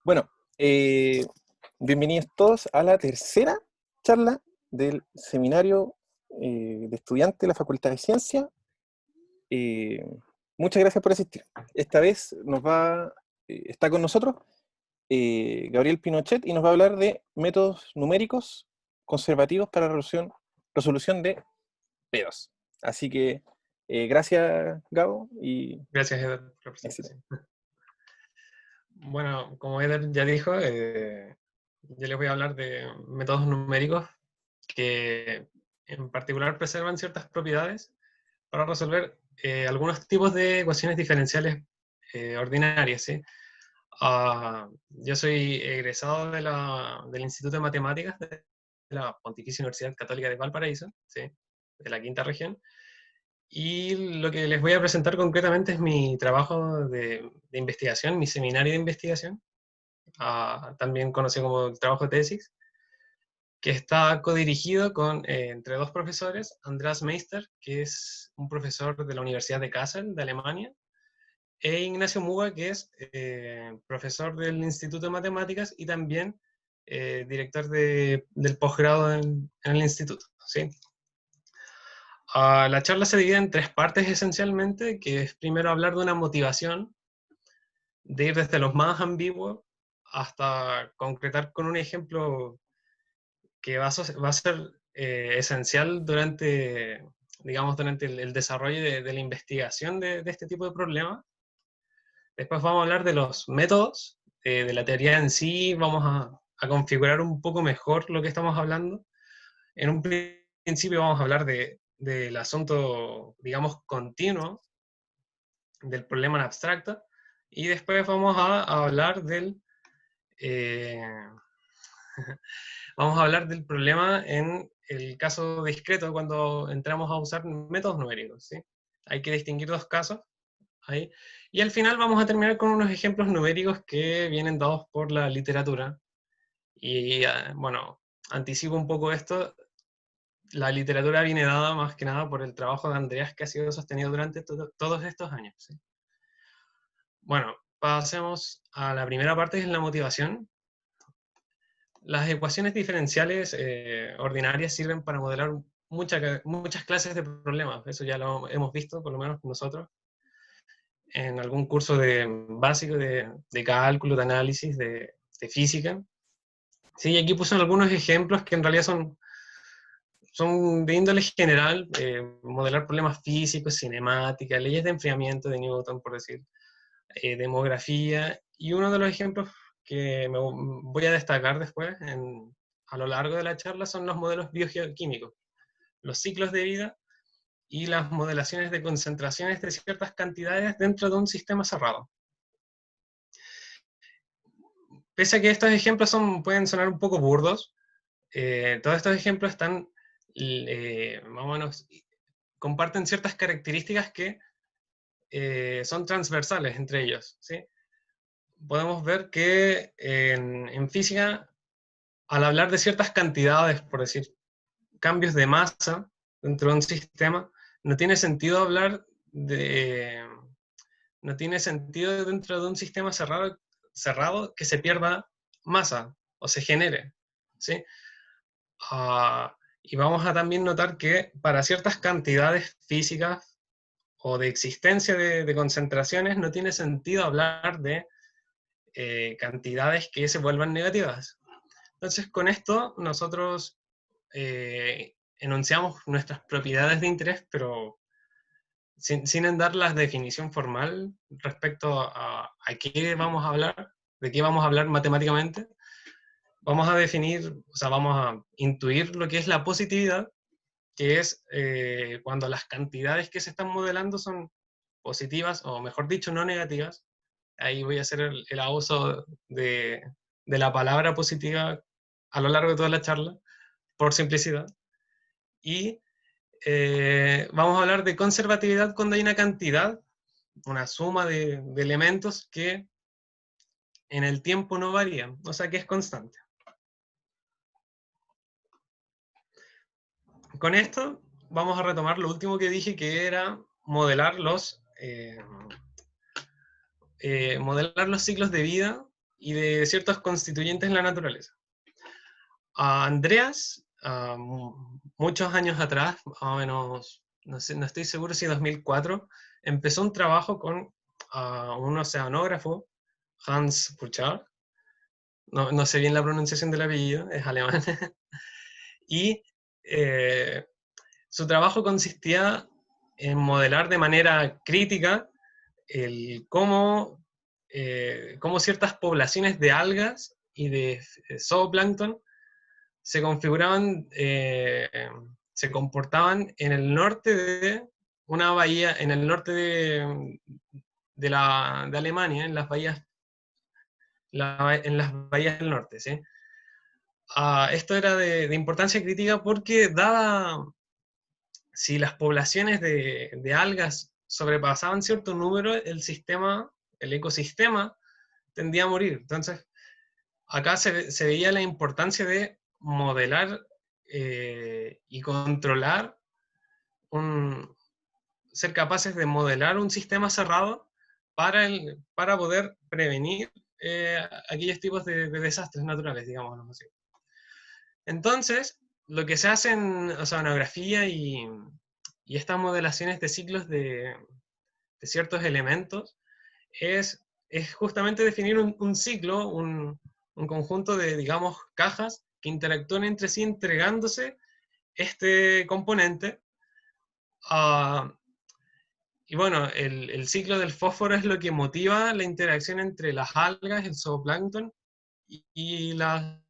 Bueno, bienvenidos todos a la tercera charla del seminario de estudiantes de la Facultad de Ciencia. Eh, Muchas gracias por asistir. Esta vez está con nosotros Gabriel Pinochet y nos va a hablar de métodos numéricos conservativos para resolución de pedos. Así que gracias, Gabo, y Gracias, Eder, por la éxito. presentación. Bueno, como Eder ya dijo, yo les voy a hablar de métodos numéricos que en particular preservan ciertas propiedades para resolver algunos tipos de ecuaciones diferenciales ordinarias, ¿sí? Yo soy egresado del Instituto de Matemáticas de la Pontificia Universidad Católica de Valparaíso, ¿sí? De la quinta región. Y lo que les voy a presentar concretamente es mi trabajo de investigación, mi seminario de investigación, también conocido como el trabajo de tesis, que está codirigido entre dos profesores, Andreas Meister, que es un profesor de la Universidad de Kassel, de Alemania, e Ignacio Muga, que es profesor del Instituto de Matemáticas y también director del posgrado en el instituto, ¿sí? La charla se divide en tres partes esencialmente, que es primero hablar de una motivación, de ir desde los más ambiguos hasta concretar con un ejemplo que va a ser esencial durante el desarrollo de la investigación de este tipo de problemas. Después vamos a hablar de los métodos, de la teoría en sí, vamos a configurar un poco mejor lo que estamos hablando. En un principio vamos a hablar del asunto, digamos, continuo, del problema en abstracto, y después vamos a hablar eh, vamos a hablar del problema en el caso discreto cuando entramos a usar métodos numéricos, ¿sí? Hay que distinguir dos casos ahí. Y al final vamos a terminar con unos ejemplos numéricos que vienen dados por la literatura. Y bueno, anticipo un poco esto. La literatura viene dada más que nada por el trabajo de Andreas que ha sido sostenido durante todos estos años, ¿sí? Bueno, pasemos a la primera parte, que es la motivación. Las ecuaciones diferenciales ordinarias sirven para modelar muchas clases de problemas. Eso ya lo hemos visto, por lo menos nosotros, en algún curso básico de cálculo, de análisis, de física. Sí, aquí puse algunos ejemplos que en realidad son de índole general, modelar problemas físicos, cinemática, leyes de enfriamiento de Newton, por decir, demografía, y uno de los ejemplos que voy a destacar después a lo largo de la charla son los modelos biogeoquímicos, los ciclos de vida y las modelaciones de concentraciones de ciertas cantidades dentro de un sistema cerrado. Pese a que estos ejemplos pueden sonar un poco burdos, todos estos ejemplos más o menos, comparten ciertas características que son transversales entre ellos, ¿sí? Podemos ver que en física, al hablar de ciertas cantidades, por decir, cambios de masa dentro de un sistema, no tiene sentido hablar no tiene sentido dentro de un sistema cerrado que se pierda masa o se genere, ¿sí? Y vamos a también notar que para ciertas cantidades físicas o de existencia de concentraciones no tiene sentido hablar de cantidades que se vuelvan negativas. Entonces, con esto nosotros enunciamos nuestras propiedades de interés, pero sin dar la definición formal respecto a qué vamos a hablar, de qué vamos a hablar matemáticamente. Vamos a definir, o sea, vamos a intuir lo que es la positividad, que es cuando las cantidades que se están modelando son positivas, o mejor dicho, no negativas. Ahí voy a hacer el abuso de la palabra positiva a lo largo de toda la charla, por simplicidad. Y vamos a hablar de conservatividad cuando hay una cantidad, una suma de elementos que en el tiempo no varían, o sea que es constante. Con esto vamos a retomar lo último que dije, que era modelar los ciclos de vida y de ciertos constituyentes en la naturaleza. Andreas, muchos años atrás, más o menos, no sé, no estoy seguro si 2004, empezó un trabajo con un oceanógrafo, Hans Burchard, no sé bien la pronunciación del apellido, es alemán, y su trabajo consistía en modelar de manera crítica cómo ciertas poblaciones de algas y de zooplancton se configuraban, se comportaban en el norte de una bahía, en el norte de Alemania, en las bahías, en las bahías del norte, ¿sí? Esto era de importancia crítica porque dada, si las poblaciones de algas sobrepasaban cierto número, el ecosistema tendía a morir. Entonces, acá se veía la importancia de modelar y controlar, ser capaces de modelar un sistema cerrado para poder prevenir aquellos tipos de desastres naturales, digámoslo así. Entonces, lo que se hace en oceanografía y estas modelaciones de ciclos de ciertos elementos es justamente definir un ciclo, un conjunto de, digamos, cajas que interactúan entre sí entregándose este componente. Y bueno, el ciclo del fósforo es lo que motiva la interacción entre las algas, el zooplancton, y la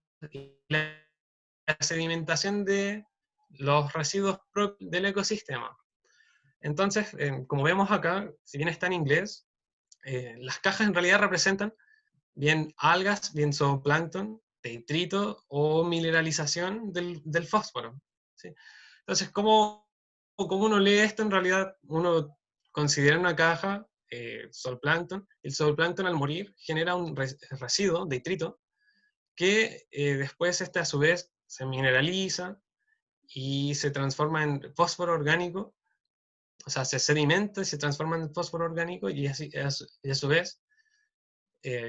sedimentación de los residuos del ecosistema. Entonces, como vemos acá, si bien está en inglés, las cajas en realidad representan bien algas, bien zooplancton, detrito o mineralización del fósforo, ¿sí? Entonces, ¿cómo uno lee esto? En realidad, uno considera una caja zooplancton. El zooplancton al morir genera un residuo, detrito, que después a su vez se mineraliza y se transforma en fósforo orgánico, o sea, se sedimenta y se transforma en fósforo orgánico y a su vez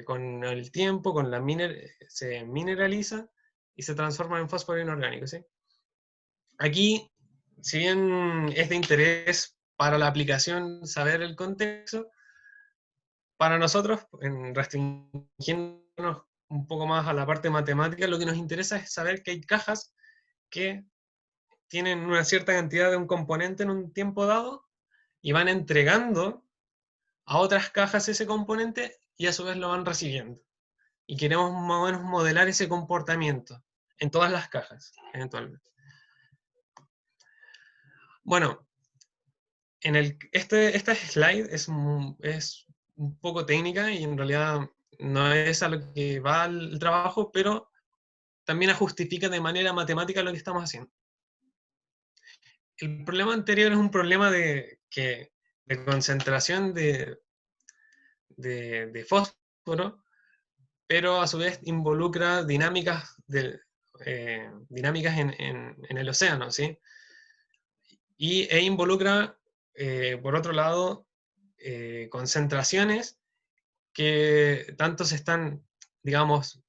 con el tiempo, se mineraliza y se transforma en fósforo inorgánico, ¿sí? Aquí, si bien es de interés para la aplicación saber el contexto, para nosotros, en restringiéndonos un poco más a la parte matemática, lo que nos interesa es saber que hay cajas que tienen una cierta cantidad de un componente en un tiempo dado y van entregando a otras cajas ese componente y a su vez lo van recibiendo. Y queremos más o menos modelar ese comportamiento en todas las cajas, eventualmente. Bueno, esta slide es un poco técnica y en realidad no es a lo que va el trabajo, pero también justifica de manera matemática lo que estamos haciendo. El problema anterior es un problema de concentración de fósforo, pero a su vez involucra dinámicas, dinámicas en el océano, ¿sí? E involucra, por otro lado, concentraciones que tanto se están, digamos,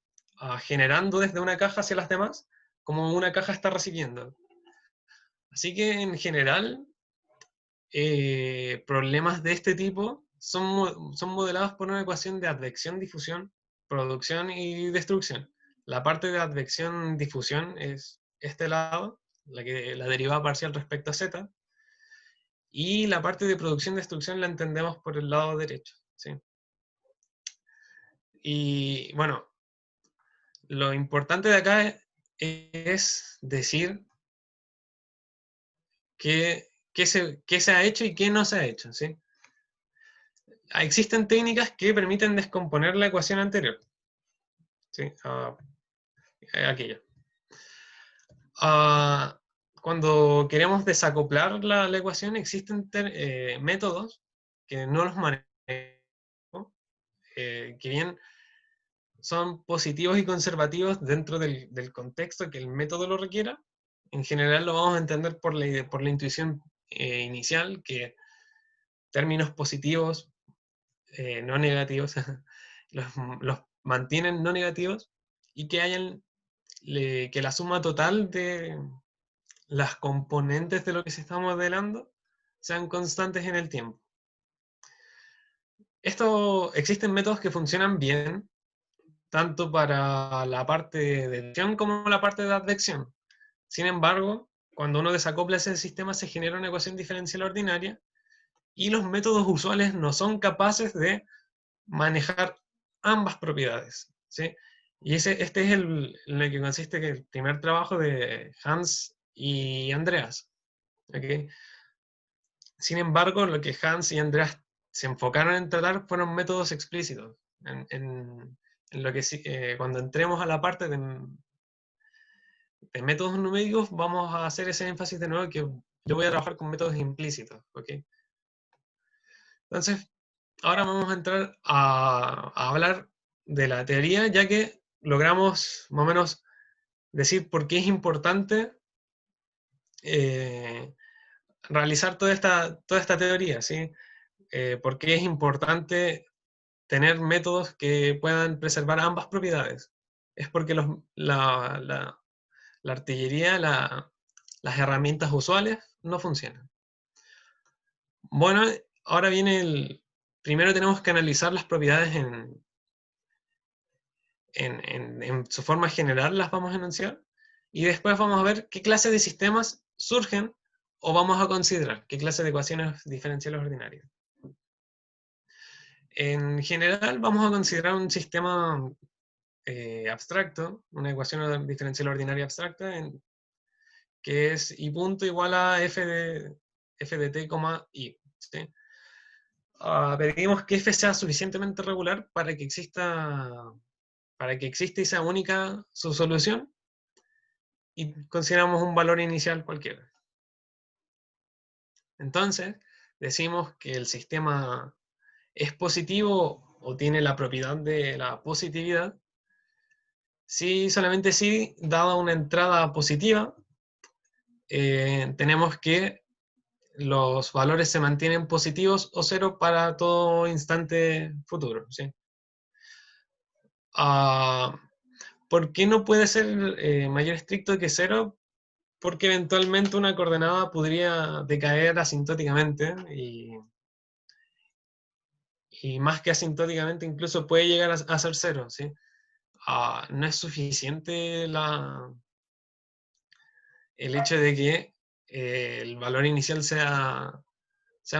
generando desde una caja hacia las demás, como una caja está recibiendo. Así que en general, problemas de este tipo son modelados por una ecuación de advección, difusión, producción y destrucción. La parte de advección, difusión es este lado, la derivada parcial respecto a z, y la parte de producción, destrucción la entendemos por el lado derecho, ¿sí? Y bueno, lo importante de acá es decir qué se ha hecho y qué no se ha hecho, ¿sí? Existen técnicas que permiten descomponer la ecuación anterior, ¿sí? Aquella. Cuando queremos desacoplar la ecuación, existen métodos que no los manejo, que bien son positivos y conservativos dentro del contexto que el método lo requiera. En general lo vamos a entender por la intuición inicial, que términos positivos, no negativos, los mantienen no negativos y que la suma total de las componentes de lo que se está modelando sean constantes en el tiempo. Existen métodos que funcionan bien, tanto para la parte de adhesión como la parte de advección. Sin embargo, cuando uno desacopla ese sistema se genera una ecuación diferencial ordinaria y los métodos usuales no son capaces de manejar ambas propiedades, ¿sí? Y este es en el que consiste el primer trabajo de Hans y Andreas, ¿okay? Sin embargo, lo que Hans y Andreas se enfocaron en tratar fueron métodos explícitos. En lo que cuando entremos a la parte de métodos numéricos, vamos a hacer ese énfasis de nuevo que yo voy a trabajar con métodos implícitos, ¿ok? Entonces, ahora vamos a entrar a hablar de la teoría, ya que logramos más o menos decir por qué es importante realizar toda esta teoría, ¿sí? Por qué es importante tener métodos que puedan preservar ambas propiedades. Es porque la artillería, las herramientas usuales no funcionan. Bueno, ahora viene primero tenemos que analizar las propiedades en su forma general, las vamos a enunciar, y después vamos a ver qué clase de sistemas surgen o vamos a considerar, qué clase de ecuaciones diferenciales ordinarias. En general vamos a considerar un sistema abstracto, una ecuación diferencial ordinaria abstracta, que es y punto igual a f de t, i. ¿Sí? Pedimos que f sea suficientemente regular para que exista y sea única su solución, y consideramos un valor inicial cualquiera. Entonces, decimos que el sistema es positivo o tiene la propiedad de la positividad si, solamente si, dada una entrada positiva, tenemos que los valores se mantienen positivos o cero para todo instante futuro, ¿sí? ¿Por qué no puede ser mayor estricto que cero? Porque eventualmente una coordenada podría decaer asintóticamente y más que asintóticamente incluso puede llegar a ser cero, ¿sí? No es suficiente el hecho de que el valor inicial sea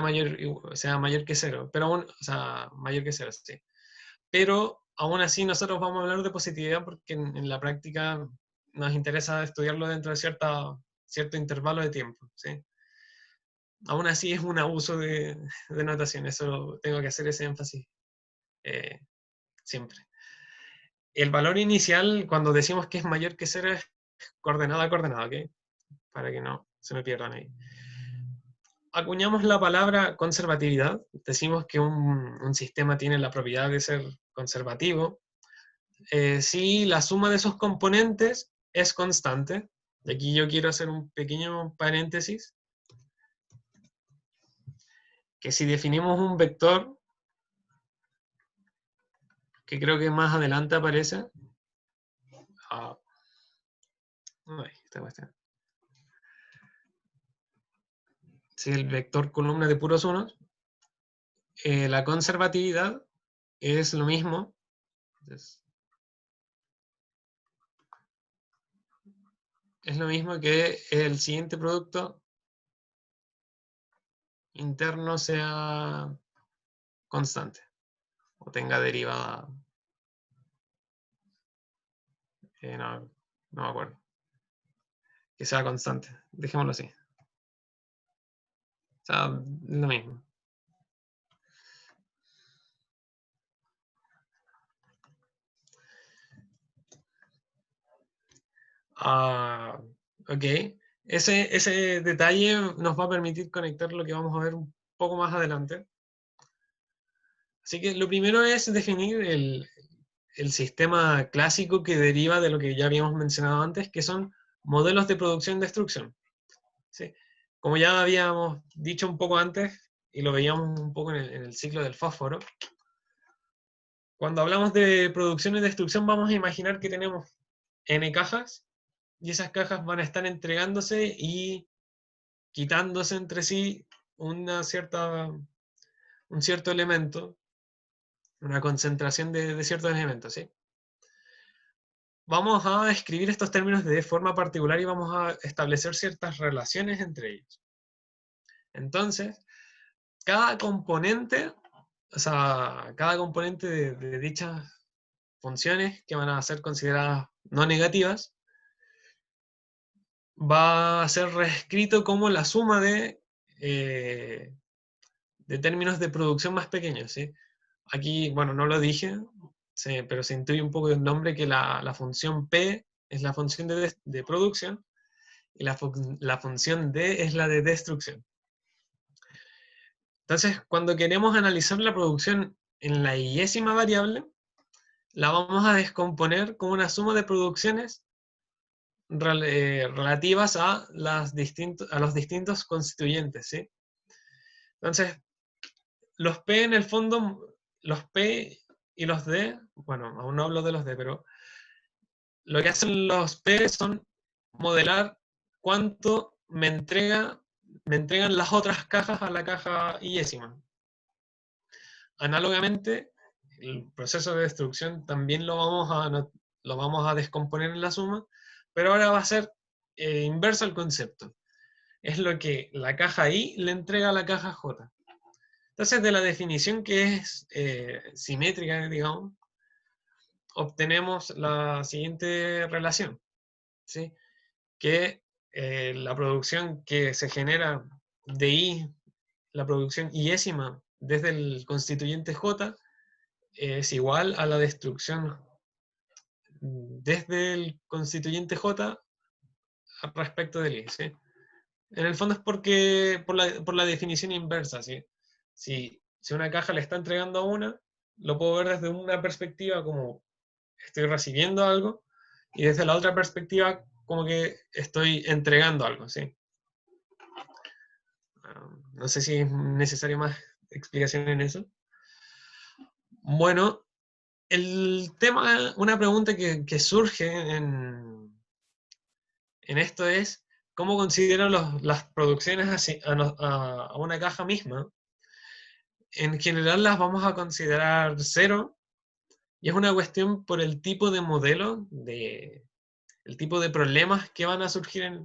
mayor que cero, pero aún, o sea, mayor que cero, sí. Pero aún así nosotros vamos a hablar de positividad porque en la práctica nos interesa estudiarlo dentro de cierto intervalo de tiempo, ¿sí? Aún así es un abuso de notación, eso tengo que hacer ese énfasis siempre. El valor inicial, cuando decimos que es mayor que cero, es coordenada a coordenada, ¿ok? Para que no se me pierdan ahí. Acuñamos la palabra conservatividad, decimos que un sistema tiene la propiedad de ser conservativo si la suma de sus componentes es constante. Y aquí yo quiero hacer un pequeño paréntesis, que si definimos un vector, que creo que más adelante aparece, esta cuestión. Si el vector columna de puros unos, la conservatividad es lo mismo. Es lo mismo que el siguiente producto interno sea constante o tenga derivada. No me acuerdo. Que sea constante. Dejémoslo así. O sea, lo mismo. Ok. Ese detalle nos va a permitir conectar lo que vamos a ver un poco más adelante. Así que lo primero es definir el sistema clásico que deriva de lo que ya habíamos mencionado antes, que son modelos de producción-destrucción. ¿Sí? Como ya habíamos dicho un poco antes, y lo veíamos un poco en el ciclo del fósforo, Cuando hablamos de producción y destrucción, vamos a imaginar que tenemos n cajas, y esas cajas van a estar entregándose y quitándose entre sí un cierto elemento, una concentración de ciertos elementos, ¿sí? Vamos a escribir estos términos de forma particular y vamos a establecer ciertas relaciones entre ellos. Entonces, cada componente, o sea, cada componente de dichas funciones que van a ser consideradas no negativas, va a ser reescrito como la suma de términos de producción más pequeños, ¿sí? Aquí, bueno, no lo dije, sí, pero se intuye un poco del nombre que la función P es la función de producción y la función D es la de destrucción. Entonces, cuando queremos analizar la producción en la y-ésima variable, la vamos a descomponer como una suma de producciones relativas a los distintos constituyentes, ¿sí? Entonces, los P en el fondo, los P y los D, bueno, aún no hablo de los D, pero lo que hacen los P son modelar cuánto me entregan las otras cajas a la caja y-ésima. Análogamente, el proceso de destrucción también lo vamos a descomponer en la suma, pero ahora va a ser inverso al concepto. Es lo que la caja I le entrega a la caja J. Entonces, de la definición que es simétrica, digamos, obtenemos la siguiente relación, ¿sí? Que la producción que se genera de I, la producción y-ésima desde el constituyente J, es igual a la destrucción desde el constituyente J respecto del I, ¿sí? En el fondo es porque por la definición inversa, ¿sí? Si una caja le está entregando a una, lo puedo ver desde una perspectiva como estoy recibiendo algo, y desde la otra perspectiva como que estoy entregando algo, ¿sí? No sé si es necesaria más explicación en eso. Bueno, el tema, una pregunta que surge en esto es, ¿cómo considero las producciones a una caja misma? En general las vamos a considerar cero, y es una cuestión por el tipo de modelo, el tipo de problemas que van a surgir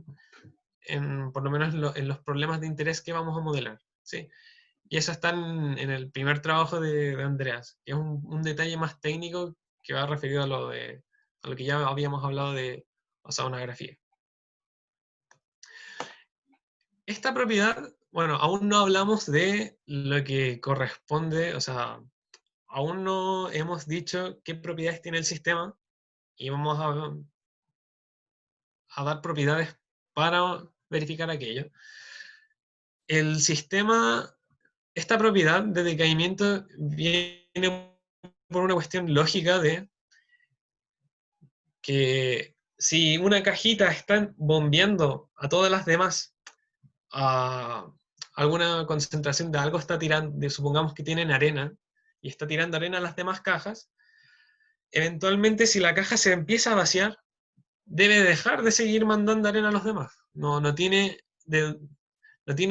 por lo menos en los problemas de interés que vamos a modelar, ¿sí? Y eso está en el primer trabajo de Andreas, que es un detalle más técnico que va referido a lo que ya habíamos hablado de oceanografía. Esta propiedad, bueno, aún no hablamos de lo que corresponde, o sea, aún no hemos dicho qué propiedades tiene el sistema y vamos a dar propiedades para verificar aquello. El sistema, esta propiedad de decaimiento viene por una cuestión lógica de que si una cajita está bombeando a todas las demás a alguna concentración de algo, está tirando, supongamos que tienen arena, y está tirando arena a las demás cajas, eventualmente si la caja se empieza a vaciar, debe dejar de seguir mandando arena a los demás. No tiene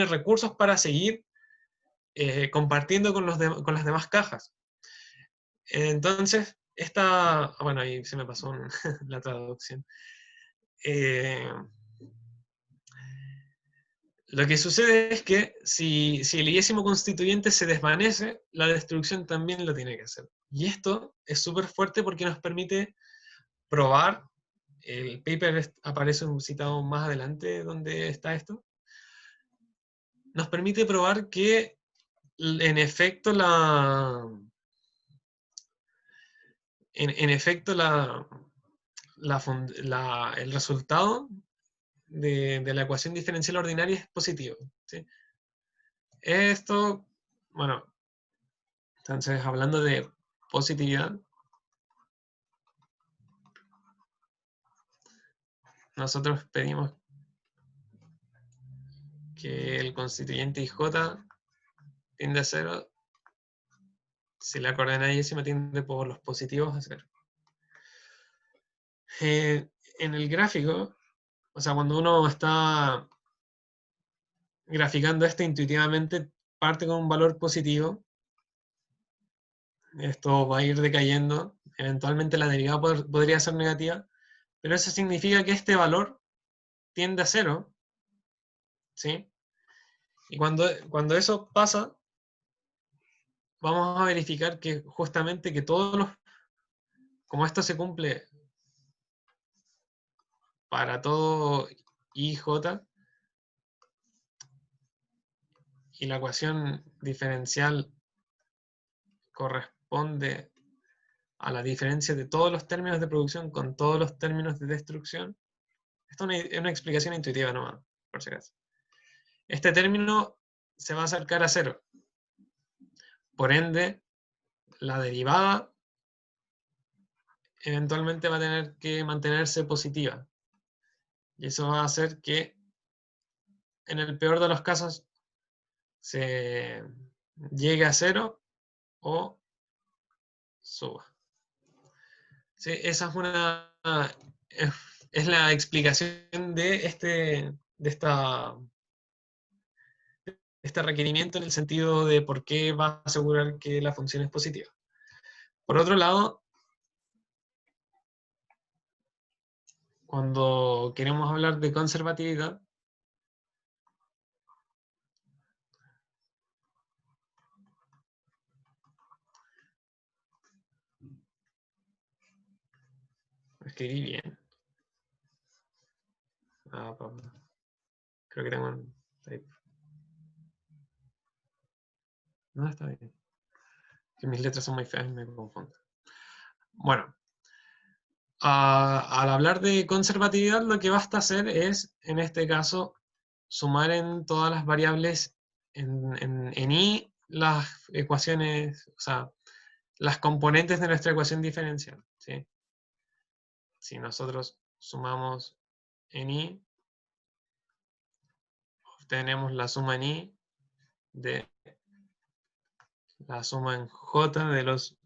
recursos para seguir compartiendo con las demás cajas. Entonces, bueno, ahí se me pasó la traducción. Lo que sucede es que si el y-ésimo constituyente se desvanece, la destrucción también lo tiene que hacer. Y esto es súper fuerte porque nos permite probar, el paper aparece citado más adelante donde está esto, nos permite probar que en efecto el resultado de la ecuación diferencial ordinaria es positivo, ¿sí? Esto, bueno, entonces hablando de positividad, nosotros pedimos que el constituyente IJ tiende a 0 si la coordenada y tiende por los positivos a 0. En el gráfico, o sea, cuando uno está graficando esto intuitivamente, parte con un valor positivo, esto va a ir decayendo, eventualmente la derivada podría ser negativa, pero eso significa que este valor tiende a 0, ¿sí? Y cuando eso pasa, vamos a verificar que justamente que como esto se cumple para todo IJ, y la ecuación diferencial corresponde a la diferencia de todos los términos de producción con todos los términos de destrucción. Esto es una explicación intuitiva nomás, por si acaso. Este término se va a acercar a 0. Por ende, la derivada eventualmente va a tener que mantenerse positiva. Y eso va a hacer que, en el peor de los casos, se llegue a 0 o suba. Sí, esa es la explicación de este requerimiento, en el sentido de por qué va a asegurar que la función es positiva. Por otro lado, cuando queremos hablar de conservatividad, escribí bien. Creo que tengo un type. No, está bien. Que mis letras son muy feas y me confundo. Bueno, al hablar de conservatividad, lo que basta hacer es, en este caso, sumar en todas las variables en I las ecuaciones, o sea, las componentes de nuestra ecuación diferencial, ¿sí? Si nosotros sumamos en I, obtenemos la suma en I de la suma en J de los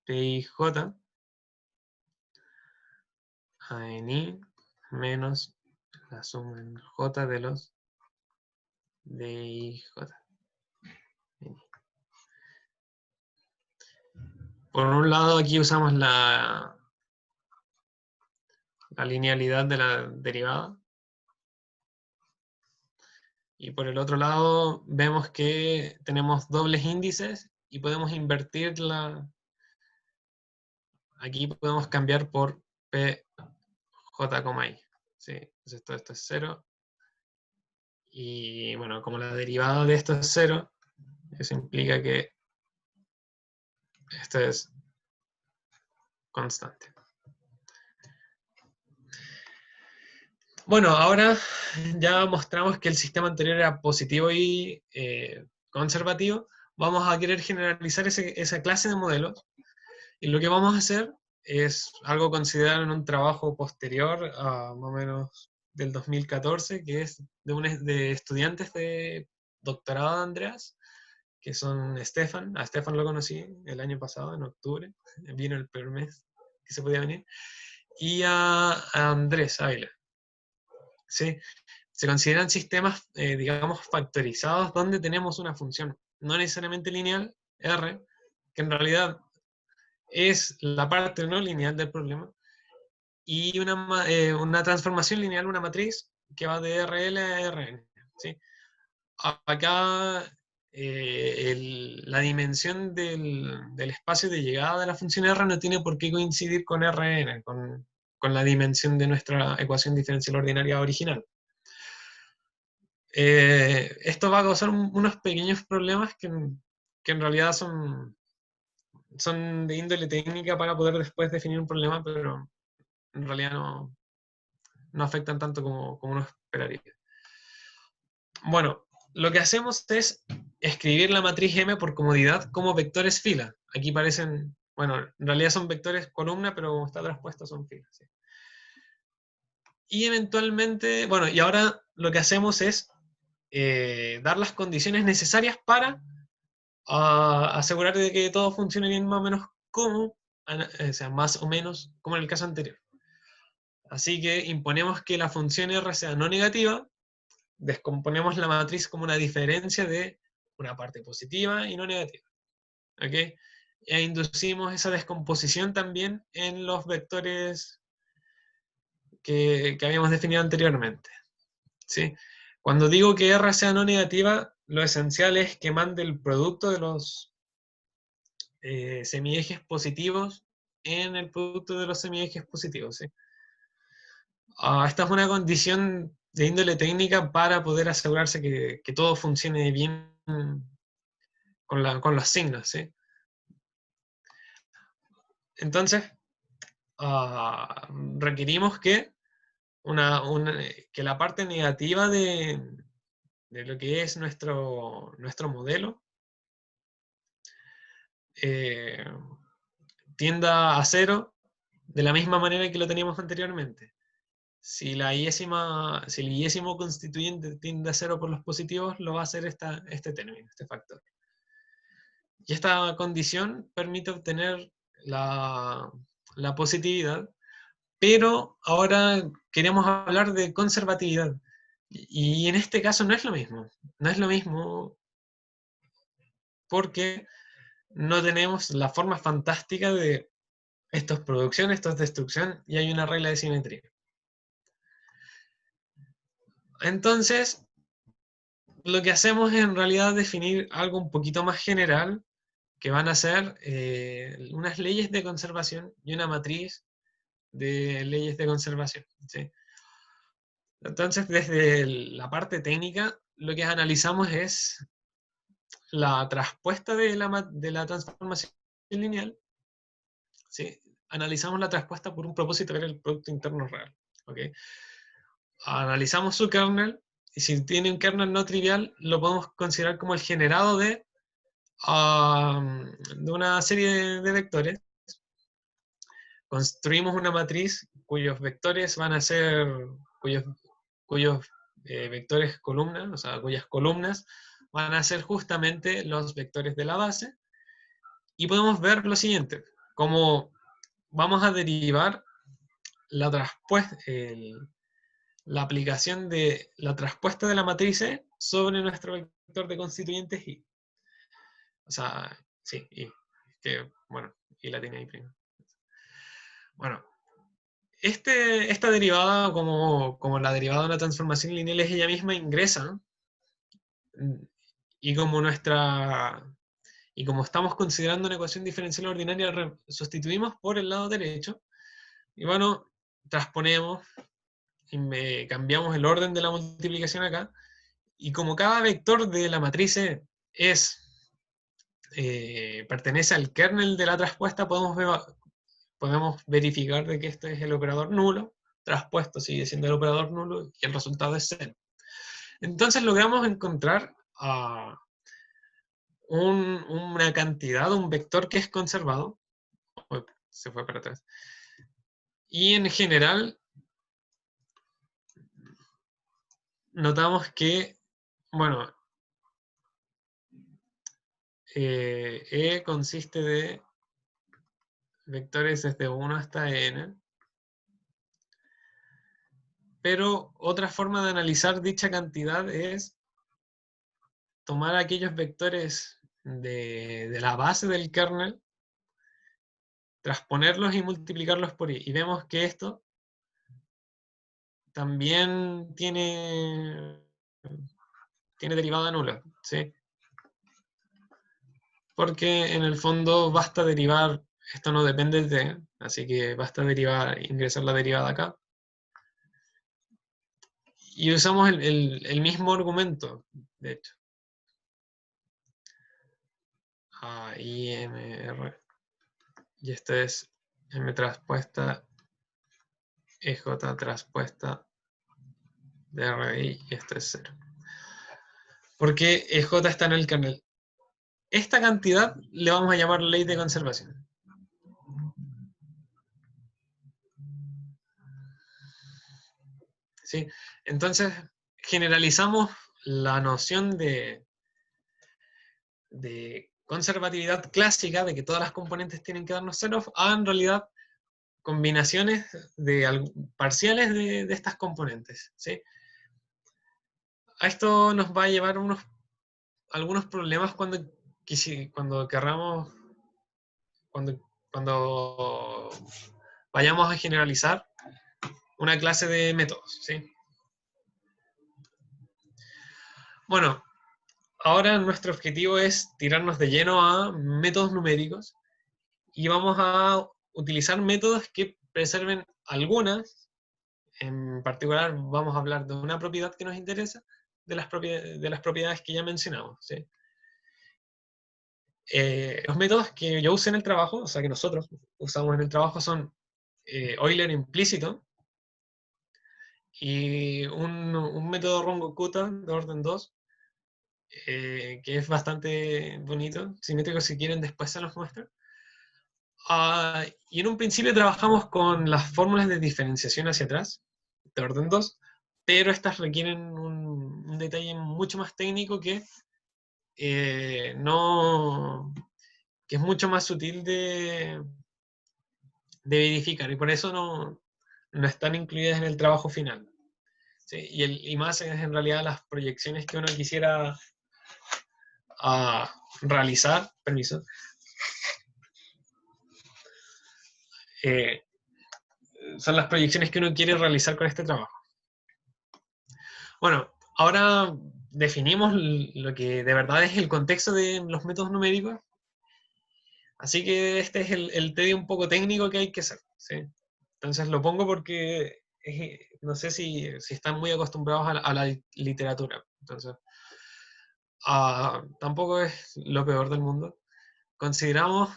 PIJ a en I menos la suma en J de los DIJ. Por un lado, aquí usamos la linealidad de la derivada. Y por el otro lado, vemos que tenemos dobles índices y podemos invertirla. Aquí podemos cambiar por PJ, I. ¿Sí? Entonces esto es 0. Y bueno, como la derivada de esto es 0, eso implica que esto es constante. Bueno, ahora ya mostramos que el sistema anterior era positivo y conservativo. Vamos a querer generalizar esa clase de modelos. Y lo que vamos a hacer es algo considerado en un trabajo posterior, más o menos del 2014, que es de estudiantes de doctorado de Andreas, que son Stefan. A Stefan lo conocí el año pasado, en octubre, vino el primer mes que se podía venir, y a Andrés Ávila. ¿Sí? Se consideran sistemas, digamos, factorizados, donde tenemos una función no necesariamente lineal, R, que en realidad es la parte no lineal del problema, y una transformación lineal, una matriz, que va de RL a Rn. ¿Sí? Acá la dimensión del espacio de llegada de la función R no tiene por qué coincidir con Rn, con la dimensión de nuestra ecuación diferencial ordinaria original. Esto va a causar unos pequeños problemas que en realidad son de índole técnica para poder después definir un problema, pero en realidad no afectan tanto como uno esperaría. Bueno, lo que hacemos es escribir la matriz M por comodidad como vectores fila. Aquí parecen, bueno, en realidad son vectores columna, pero como está traspuesto son filas. ¿Sí? Y eventualmente, bueno, y ahora lo que hacemos es dar las condiciones necesarias para asegurar de que todo funcione bien más o menos como, o sea, más o menos como en el caso anterior. Así que imponemos que la función R sea no negativa, descomponemos la matriz como una diferencia de una parte positiva y no negativa. ¿Ok? E inducimos esa descomposición también en los vectores que habíamos definido anteriormente. ¿Sí? Cuando digo que R sea no negativa, lo esencial es que mande el producto de los semiejes positivos en el producto de los semiejes positivos. ¿Sí? Esta es una condición de índole técnica para poder asegurarse que todo funcione bien con los signos. ¿Sí? Entonces, requerimos que, que la parte negativa de lo que es nuestro modelo eh, tienda a cero de la misma manera que lo teníamos anteriormente. Si el iésimo constituyente tiende a cero por los positivos, lo va a hacer este término, este factor. Y esta condición permite obtener la positividad, pero ahora queremos hablar de conservatividad. Y en este caso no es lo mismo. No es lo mismo porque no tenemos la forma fantástica de esto es producción, esto es destrucción, y hay una regla de simetría. Entonces, lo que hacemos es en realidad definir algo un poquito más general, que van a ser unas leyes de conservación y una matriz de leyes de conservación. ¿Sí? Entonces, desde la parte técnica, lo que analizamos es la traspuesta de la transformación lineal. ¿Sí? Analizamos la traspuesta por un propósito que era el producto interno real. ¿Okay? Analizamos su kernel, y si tiene un kernel no trivial, lo podemos considerar como el generado de una serie de vectores. Construimos una matriz cuyos vectores van a ser, cuyos vectores columnas, o sea, cuyas columnas van a ser justamente los vectores de la base, y podemos ver lo siguiente, cómo vamos a derivar la traspuesta, la aplicación de la traspuesta de la matriz E sobre nuestro vector de constituyentes Y. O sea, sí, Y. Que, bueno, Y la tiene ahí primero. Bueno, esta derivada, como la derivada de una transformación lineal es ella misma ingresa, y como y como estamos considerando una ecuación diferencial ordinaria, sustituimos por el lado derecho, y bueno, transponemos y cambiamos el orden de la multiplicación acá, y como cada vector de la matriz E pertenece al kernel de la traspuesta, podemos verificar de que este es el operador nulo, traspuesto sigue siendo el operador nulo, y el resultado es 0. Entonces logramos encontrar una cantidad, un vector que es conservado. Se fue para atrás. Y en general, notamos que, bueno, E consiste de vectores desde 1 hasta n, pero otra forma de analizar dicha cantidad es tomar aquellos vectores de la base del kernel, transponerlos y multiplicarlos por i. Y vemos que esto también tiene derivada nula, ¿sí? Porque en el fondo basta derivar, esto no depende de, así que basta ingresar la derivada acá. Y usamos el mismo argumento, de hecho. IMR. Y esto es M traspuesta, EJ traspuesta de RI, y esto es 0. Porque EJ está en el kernel. Esta cantidad le vamos a llamar ley de conservación. ¿Sí? Entonces, generalizamos la noción de conservatividad clásica de que todas las componentes tienen que darnos ceros, a en realidad combinaciones parciales de estas componentes, ¿sí? A esto nos va a llevar algunos problemas cuando querramos, cuando vayamos a generalizar una clase de métodos, ¿sí? Bueno, ahora nuestro objetivo es tirarnos de lleno a métodos numéricos y vamos a utilizar métodos que preserven algunas. En particular vamos a hablar de una propiedad que nos interesa, de las propiedades que ya mencionamos, ¿sí? Los métodos que yo usé en el trabajo, o sea, que nosotros usamos en el trabajo, son Euler implícito y un método Runge-Kutta de orden 2, que es bastante bonito, simétrico. Si quieren después se los muestro. Y en un principio trabajamos con las fórmulas de diferenciación hacia atrás, de orden 2, pero estas requieren un detalle mucho más técnico no, que es mucho más sutil de verificar, y por eso no están incluidas en el trabajo final. ¿Sí? Y más es en realidad las proyecciones que uno quisiera realizar, permiso, son las proyecciones que uno quiere realizar con este trabajo. Bueno, ahora definimos lo que de verdad es el contexto de los métodos numéricos, así que este es el tedio un poco técnico que hay que hacer, ¿sí? Entonces lo pongo porque no sé si están muy acostumbrados a la literatura, entonces tampoco es lo peor del mundo. Consideramos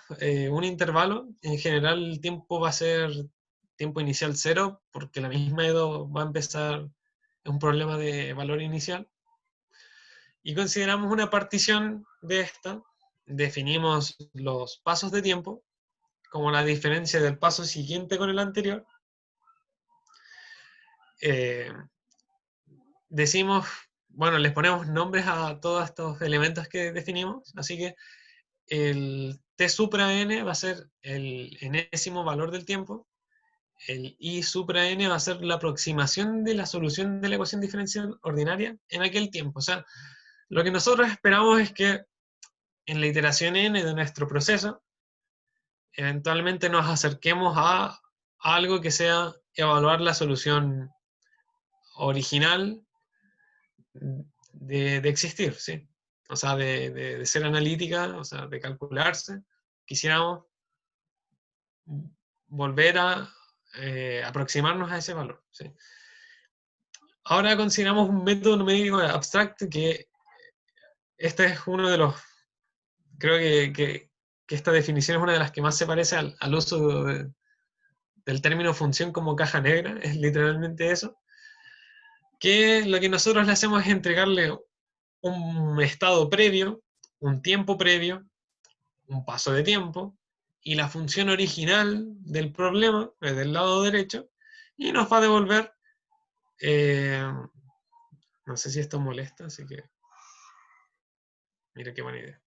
un intervalo, en general el tiempo va a ser tiempo inicial 0, porque la misma EDO va a empezar, es un problema de valor inicial, y consideramos una partición de esta, definimos los pasos de tiempo, como la diferencia del paso siguiente con el anterior, decimos, bueno, les ponemos nombres a todos estos elementos que definimos, así que el t supra n va a ser el enésimo valor del tiempo, el i supra n va a ser la aproximación de la solución de la ecuación diferencial ordinaria en aquel tiempo. O sea, lo que nosotros esperamos es que en la iteración n de nuestro proceso, eventualmente nos acerquemos a algo que sea evaluar la solución original de existir, ¿sí? O sea, de ser analítica, o sea, de calcularse. Quisiéramos volver a aproximarnos a ese valor, ¿sí? Ahora consideramos un método numérico abstracto que este es uno de los, creo que esta definición es una de las que más se parece al uso del término función como caja negra, es literalmente eso, que lo que nosotros le hacemos es entregarle un estado previo, un tiempo previo, un paso de tiempo, y la función original del problema, del lado derecho, y nos va a devolver, no sé si esto molesta, así que, mira qué buena idea.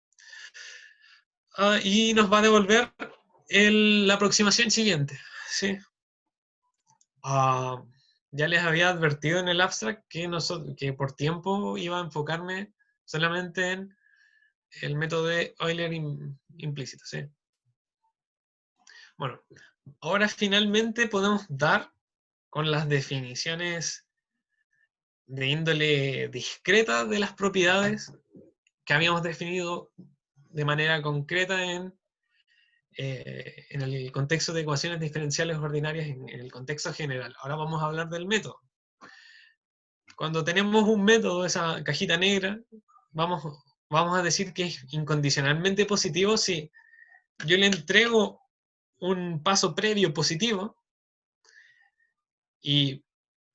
Y nos va a devolver la aproximación siguiente, ¿sí? Ya les había advertido en el abstract que por tiempo iba a enfocarme solamente en el método de Euler implícito, ¿sí? Bueno, ahora finalmente podemos dar con las definiciones de índole discreta de las propiedades que habíamos definido de manera concreta en el contexto de ecuaciones diferenciales ordinarias, en el contexto general. Ahora vamos a hablar del método. Cuando tenemos un método, esa cajita negra, vamos a decir que es incondicionalmente positivo si yo le entrego un paso previo positivo y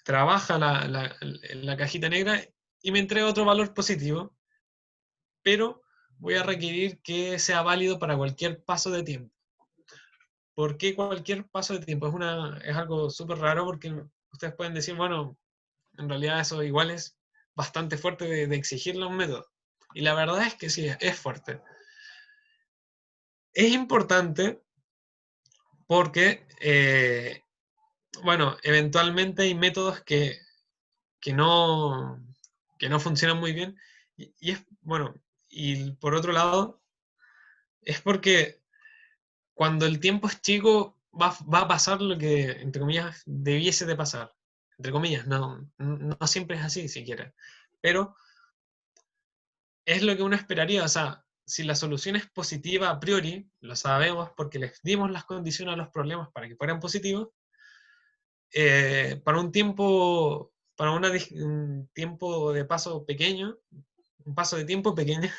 trabaja la cajita negra y me entrega otro valor positivo, pero voy a requerir que sea válido para cualquier paso de tiempo. ¿Por qué cualquier paso de tiempo? Es algo súper raro, porque ustedes pueden decir, bueno, en realidad eso igual es bastante fuerte de exigirle a un método. Y la verdad es que sí, es fuerte. es importante porque, bueno, eventualmente hay métodos que no, que no funcionan muy bien. Y es, bueno, y por otro lado, es porque cuando el tiempo es chico, va a pasar lo que, entre comillas, debiese de pasar. Entre comillas, no siempre es así siquiera. Pero es lo que uno esperaría. O sea, si la solución es positiva a priori, lo sabemos porque les dimos las condiciones a los problemas para que fueran positivos, para un tiempo, un tiempo de paso pequeño, un paso de tiempo pequeño,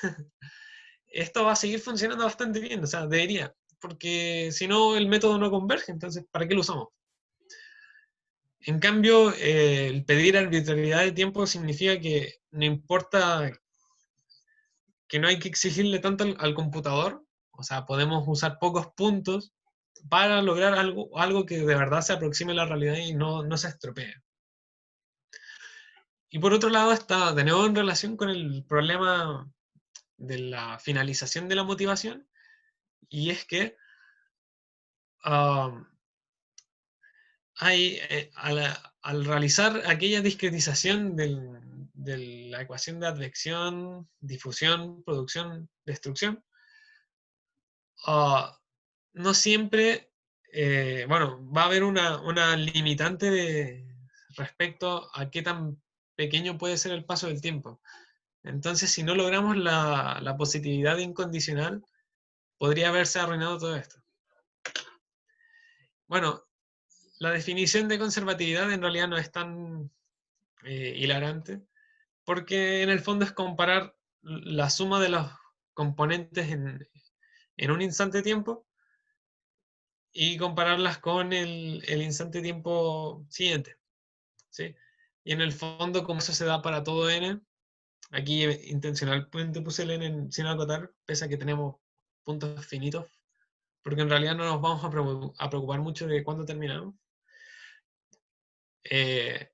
esto va a seguir funcionando bastante bien, o sea, debería, porque si no el método no converge, entonces, ¿para qué lo usamos? En cambio, el pedir arbitrariedad de tiempo significa que no importa, que no hay que exigirle tanto al computador, o sea, podemos usar pocos puntos para lograr algo que de verdad se aproxime a la realidad y no se estropee. Y por otro lado está de nuevo en relación con el problema de la finalización de la motivación, y es que um, al realizar aquella discretización de la ecuación de advección, difusión, producción, destrucción, uh, no siempre, bueno, va a haber una limitante respecto a qué tan pequeño puede ser el paso del tiempo. Entonces, si no logramos la positividad incondicional, podría haberse arruinado todo esto. Bueno, la definición de conservatividad en realidad no es tan hilarante, porque en el fondo es comparar la suma de los componentes en un instante de tiempo y compararlas con el instante de tiempo siguiente, ¿sí? Y en el fondo, como eso se da para todo n, aquí intencionalmente puse el n sin acotar, pese a que tenemos puntos finitos, porque en realidad no nos vamos a preocupar mucho de cuándo terminamos. En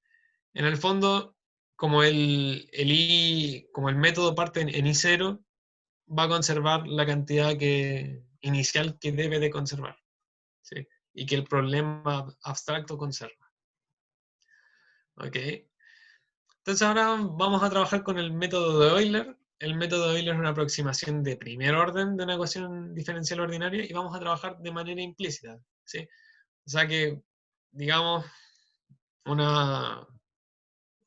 el fondo, como el método parte en I0, va a conservar la cantidad inicial que debe de conservar, ¿sí? Y que el problema abstracto conserva. ¿Ok? Entonces ahora vamos a trabajar con el método de Euler. El método de Euler es una aproximación de primer orden de una ecuación diferencial ordinaria y vamos a trabajar de manera implícita, ¿sí? O sea que, digamos, una,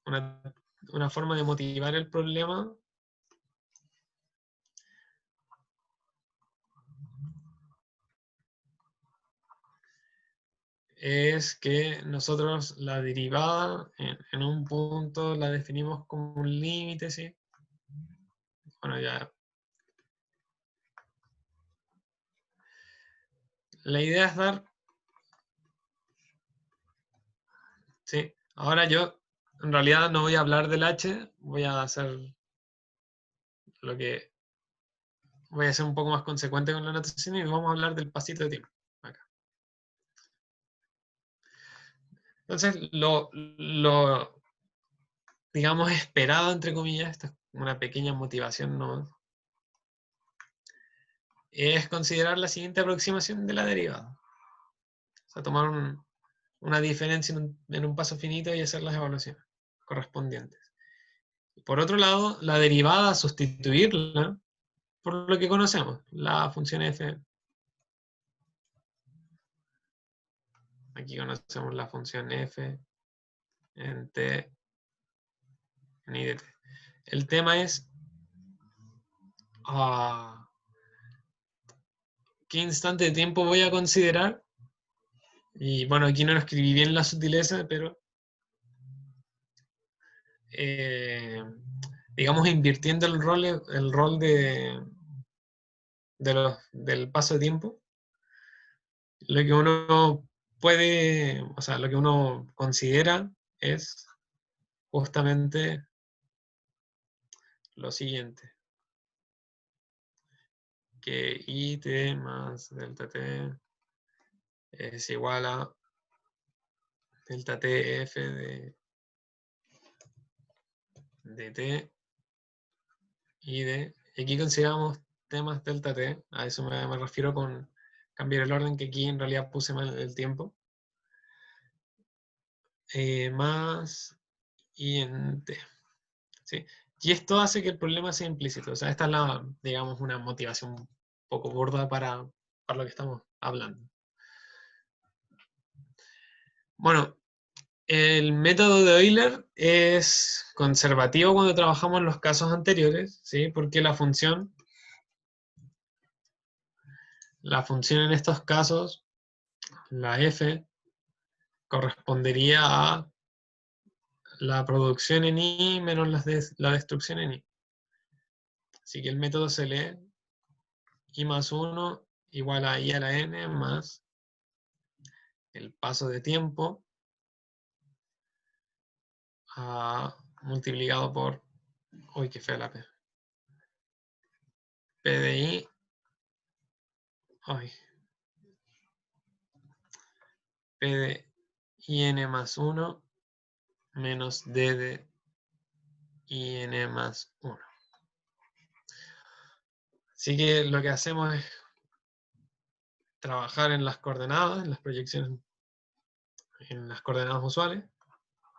una, una forma de motivar el problema es que nosotros la derivada en un punto la definimos como un límite, ¿sí? Bueno, ya. La idea es dar, ¿sí? Ahora yo, en realidad no voy a hablar del h, voy a hacer lo que, voy a ser un poco más consecuente con la notación y vamos a hablar del pasito de tiempo, acá. Entonces, digamos, esperado, entre comillas, esta es una pequeña motivación, ¿no? Es considerar la siguiente aproximación de la derivada. O sea, tomar una diferencia en un paso finito y hacer las evaluaciones correspondientes. Por otro lado, la derivada, sustituirla por lo que conocemos, la función f. Aquí conocemos la función f en t en i de t. El tema es qué instante de tiempo voy a considerar. Y bueno, aquí no lo escribí bien la sutileza, pero digamos invirtiendo el rol del paso de tiempo, lo que uno puede, o sea, lo que uno considera es justamente lo siguiente, que it más delta t es igual a delta tf de t y aquí consideramos t más delta t, a eso me refiero con cambiar el orden, que aquí en realidad puse mal el tiempo, más i en t. ¿Sí? Y esto hace que el problema sea implícito. O sea, esta es digamos, una motivación un poco burda para lo que estamos hablando. Bueno, el método de Euler es conservativo cuando trabajamos en los casos anteriores, ¿sí? Porque la función en estos casos, la f, correspondería a la producción en I menos la destrucción en I. Así que el método se lee I más 1 igual a I a la n más el paso de tiempo multiplicado por, uy, qué fea la P, P de I, ay, P de IN más 1 menos D de IN más 1. Así que lo que hacemos es trabajar en las coordenadas, en las proyecciones, en las coordenadas usuales,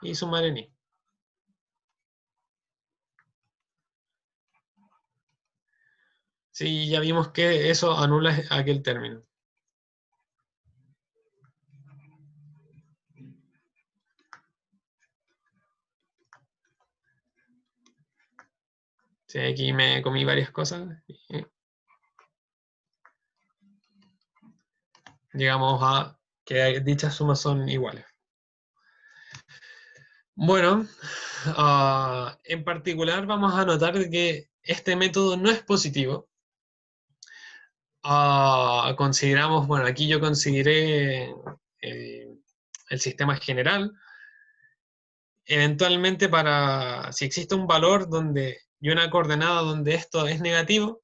y sumar en I. Sí, ya vimos que eso anula aquel término. Sí, aquí me comí varias cosas. Y llegamos a que dichas sumas son iguales. Bueno, en particular vamos a notar que este método no es positivo. Consideramos, bueno, aquí yo consideré el sistema general. Eventualmente, si existe un valor y una coordenada donde esto es negativo,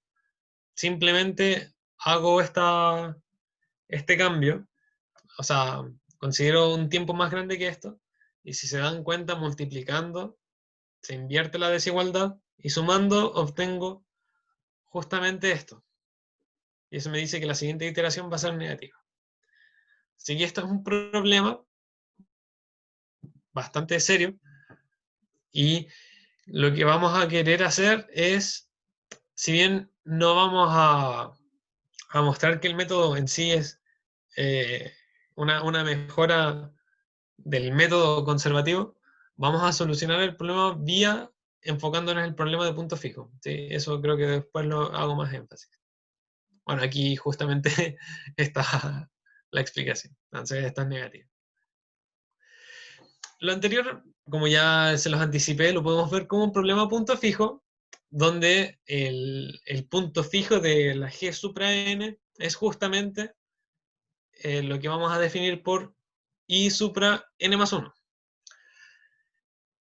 simplemente hago este cambio. O sea, considero un tiempo más grande que esto, y si se dan cuenta, multiplicando, se invierte la desigualdad, y sumando obtengo justamente esto. Y eso me dice que la siguiente iteración va a ser negativa. Así que esto es un problema bastante serio, y lo que vamos a querer hacer es, si bien no vamos a mostrar que el método en sí es una mejora del método conservativo, vamos a solucionar el problema vía enfocándonos en el problema de punto fijo. ¿Sí? Eso creo que después lo hago más énfasis. Bueno, aquí justamente está la explicación. Entonces, esta es negativa. Lo anterior, como ya se los anticipé, lo podemos ver como un problema a punto fijo, donde el punto fijo de la G supra n es justamente lo que vamos a definir por I supra n más 1.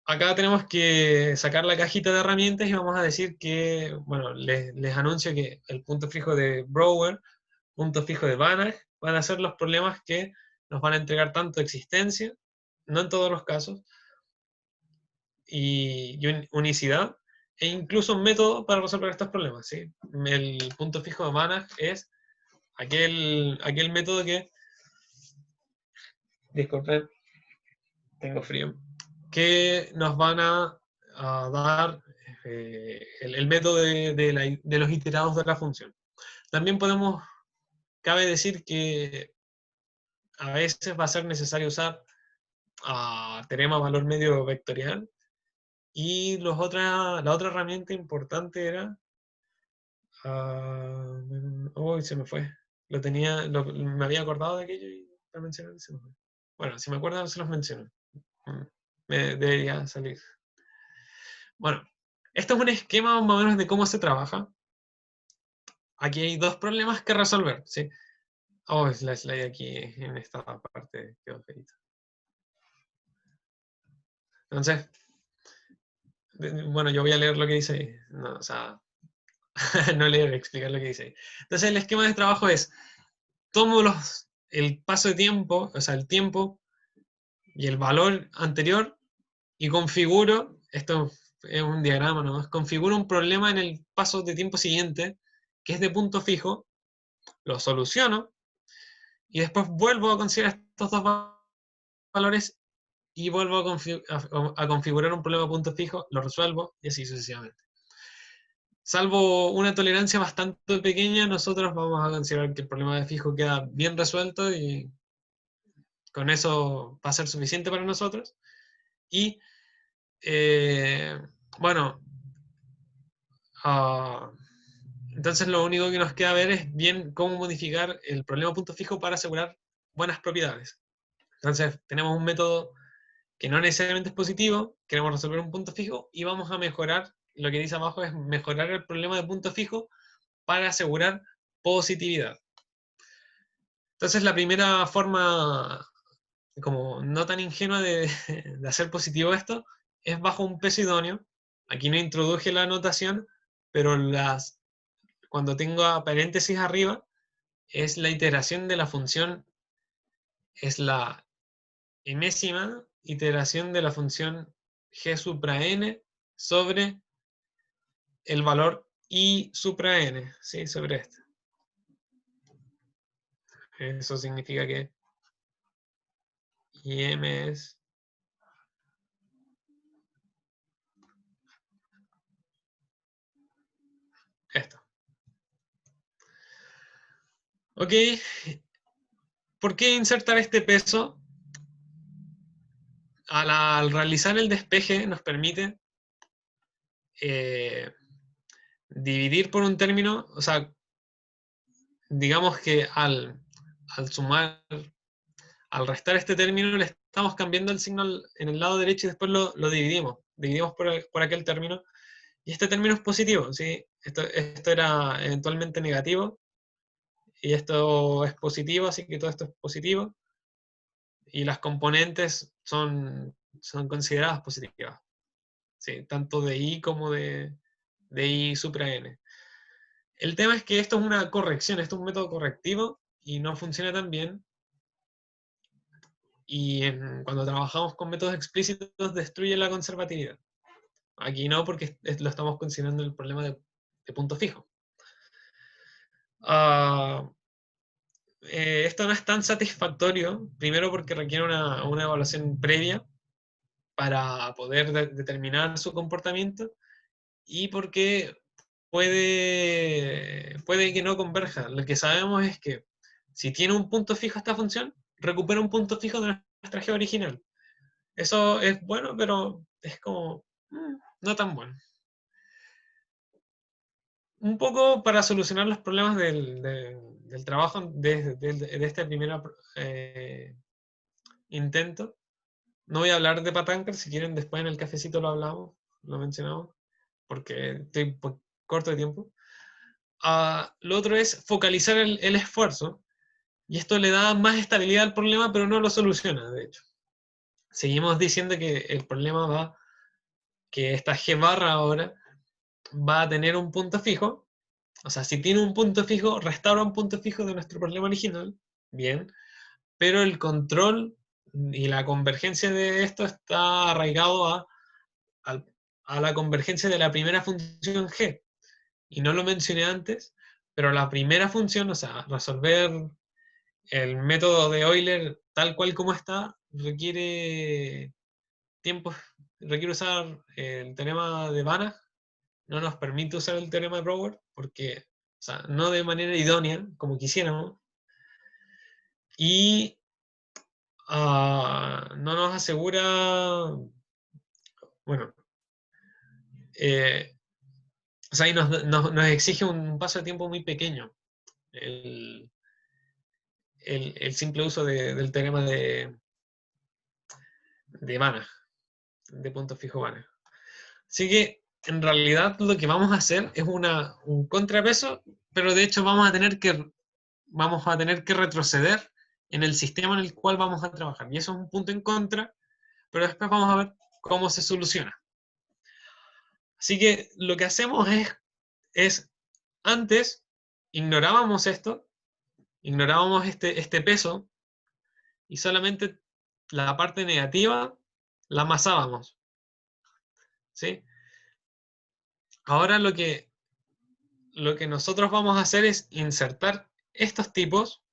Acá tenemos que sacar la cajita de herramientas y vamos a decir que, bueno, les anuncio que el punto fijo de Brouwer, punto fijo de Banach, van a ser los problemas que nos van a entregar tanto existencia, no en todos los casos, y unicidad, e incluso un método para resolver estos problemas. ¿Sí? El punto fijo de Banach es aquel método que, disculpen, tengo frío, que nos van a dar el método de los iterados de la función. También cabe decir que a veces va a ser necesario usar teorema valor medio vectorial, y la otra herramienta importante era, uy, se me fue, me había acordado de aquello y lo mencioné y se me fue. Bueno, si me acuerdo se los menciono. Me debería salir. Bueno, esto es un esquema más o menos de cómo se trabaja. Aquí hay dos problemas que resolver, ¿sí? Oh, es la slide aquí en esta parte quedó feita. Entonces, bueno, yo voy a leer lo que dice ahí. No, o sea, no leer, explicar lo que dice ahí. Entonces, el esquema de trabajo es, tomo el paso de tiempo, o sea, el tiempo y el valor anterior, y configuro, esto es un diagrama nomás, configuro un problema en el paso de tiempo siguiente, que es de punto fijo, lo soluciono, y después vuelvo a considerar estos dos valores y vuelvo a configurar un problema a punto fijo, lo resuelvo y así sucesivamente. Salvo una tolerancia bastante pequeña, nosotros vamos a considerar que el problema de fijo queda bien resuelto y con eso va a ser suficiente para nosotros. Y bueno, entonces lo único que nos queda ver es bien cómo modificar el problema punto fijo para asegurar buenas propiedades. Entonces tenemos un método que no necesariamente es positivo, queremos resolver un punto fijo y vamos a mejorar, lo que dice abajo es mejorar el problema de punto fijo para asegurar positividad. Entonces la primera forma, como no tan ingenua de hacer positivo esto, es bajo un peso idóneo. Aquí no introduje la anotación, pero cuando tengo a paréntesis arriba, es la iteración de la función, es la enésima iteración de la función g supra n sobre el valor i supra n, ¿sí? Sobre esto. Eso significa que im es esto. Ok, ¿por qué insertar este peso? Al realizar el despeje nos permite dividir por un término, o sea, digamos que al sumar, al restar este término le estamos cambiando el signo en el lado derecho y después lo dividimos por aquel término, y este término es positivo, ¿sí? Esto era eventualmente negativo, y esto es positivo, así que todo esto es positivo, y las componentes son consideradas positivas, ¿sí? Tanto de i como de i supra n. El tema es que esto es una corrección, esto es un método correctivo y no funciona tan bien. Y cuando trabajamos con métodos explícitos destruye la conservatividad. Aquí no, porque lo estamos considerando el problema de punto fijo. Esto no es tan satisfactorio, primero porque requiere una evaluación previa para poder determinar su comportamiento y porque puede que no converja. Lo que sabemos es que si tiene un punto fijo esta función, recupera un punto fijo de nuestra G original. Eso es bueno, pero es como no tan bueno. Un poco para solucionar los problemas del trabajo de este primer intento. No voy a hablar de Patanker, si quieren después en el cafecito lo hablamos, lo mencionamos, porque estoy corto de tiempo. Lo otro es focalizar el esfuerzo, y esto le da más estabilidad al problema, pero no lo soluciona, de hecho. Seguimos diciendo que el problema que esta G barra ahora va a tener un punto fijo, o sea, si tiene un punto fijo, restaura un punto fijo de nuestro problema original, bien, pero el control y la convergencia de esto está arraigado a la convergencia de la primera función G. Y no lo mencioné antes, pero la primera función, o sea, resolver el método de Euler tal cual como está, requiere tiempo, requiere usar el teorema de Banach, no nos permite usar el teorema de Brouwer, porque, o sea, no de manera idónea, como quisiéramos, y no nos asegura, bueno, o sea, y nos exige un paso de tiempo muy pequeño el, el simple uso del teorema de Banach, de punto fijo Banach. Así que, en realidad, lo que vamos a hacer es un contrapeso, pero de hecho vamos a tener que retroceder en el sistema en el cual vamos a trabajar. Y eso es un punto en contra, pero después vamos a ver cómo se soluciona. Así que lo que hacemos es antes ignorábamos esto, ignorábamos este peso y solamente la parte negativa la amasábamos, ¿sí? Ahora lo que lo que nosotros vamos a hacer es insertar estos tipos,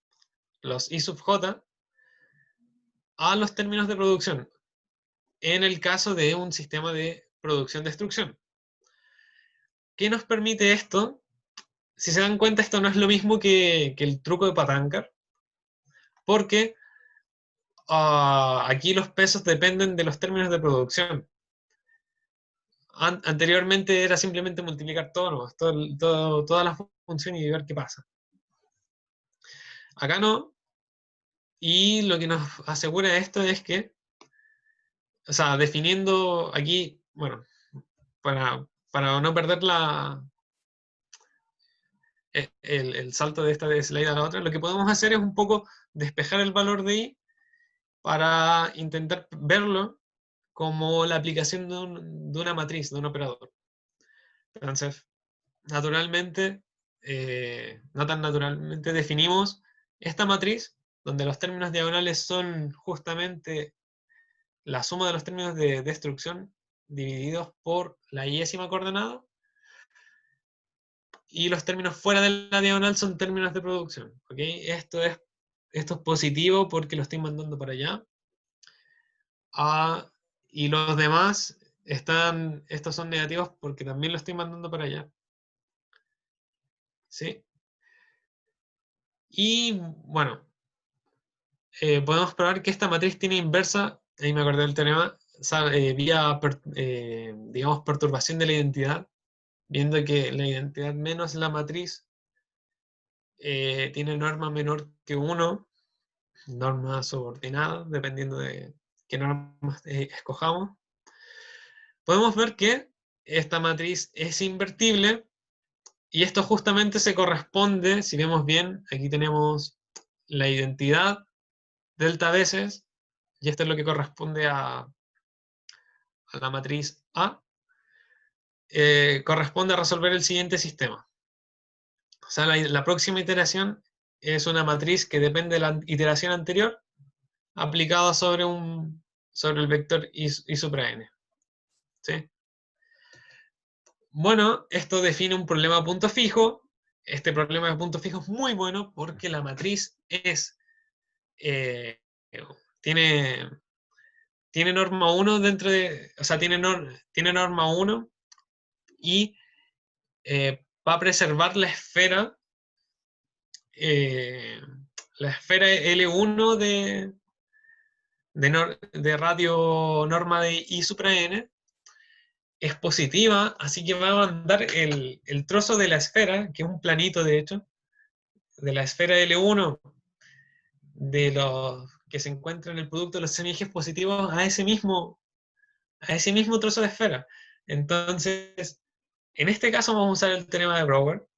los I sub j, a los términos de producción, en el caso de un sistema de producción-destrucción. ¿Qué nos permite esto? Si se dan cuenta, esto no es lo mismo que el truco de Patancar, porque aquí los pesos dependen de los términos de producción. Anteriormente era simplemente multiplicar todo, ¿no? Todas las funciones y ver qué pasa. Acá no, y lo que nos asegura esto es que, o sea, definiendo aquí, bueno, para no perder el salto de esta de slide a la otra, lo que podemos hacer es un poco despejar el valor de i para intentar verlo como la aplicación de una matriz, de un operador. Entonces, naturalmente, no tan naturalmente, definimos esta matriz, donde los términos diagonales son justamente la suma de los términos de destrucción divididos por la y-ésima coordenada, y los términos fuera de la diagonal son términos de producción. ¿Okay? Esto es positivo porque lo estoy mandando para allá. Y los demás estos son negativos porque también lo estoy mandando para allá. ¿Sí? Y bueno, podemos probar que esta matriz tiene inversa, ahí me acordé del teorema, vía, digamos, perturbación de la identidad, viendo que la identidad menos la matriz tiene norma menor que 1, norma subordinada, dependiendo de qué normas escojamos. Podemos ver que esta matriz es invertible, y esto justamente se corresponde, si vemos bien, aquí tenemos la identidad delta veces, y esto es lo que corresponde a la matriz A, corresponde a resolver el siguiente sistema. O sea, la próxima iteración es una matriz que depende de la iteración anterior, aplicada sobre el vector I supra n. ¿Sí? Bueno, esto define un problema a punto fijo. Este problema de punto fijo es muy bueno porque la matriz tiene norma 1 dentro de, o sea, tiene norma 1 y va a preservar la esfera L1 de radio norma de I supra n, es positiva, así que va a mandar el trozo de la esfera, que es un planito de hecho, de la esfera L1, de los que se encuentra en el producto de los semiejes positivos, a ese mismo trozo de esfera. Entonces, en este caso vamos a usar el teorema de Brouwer.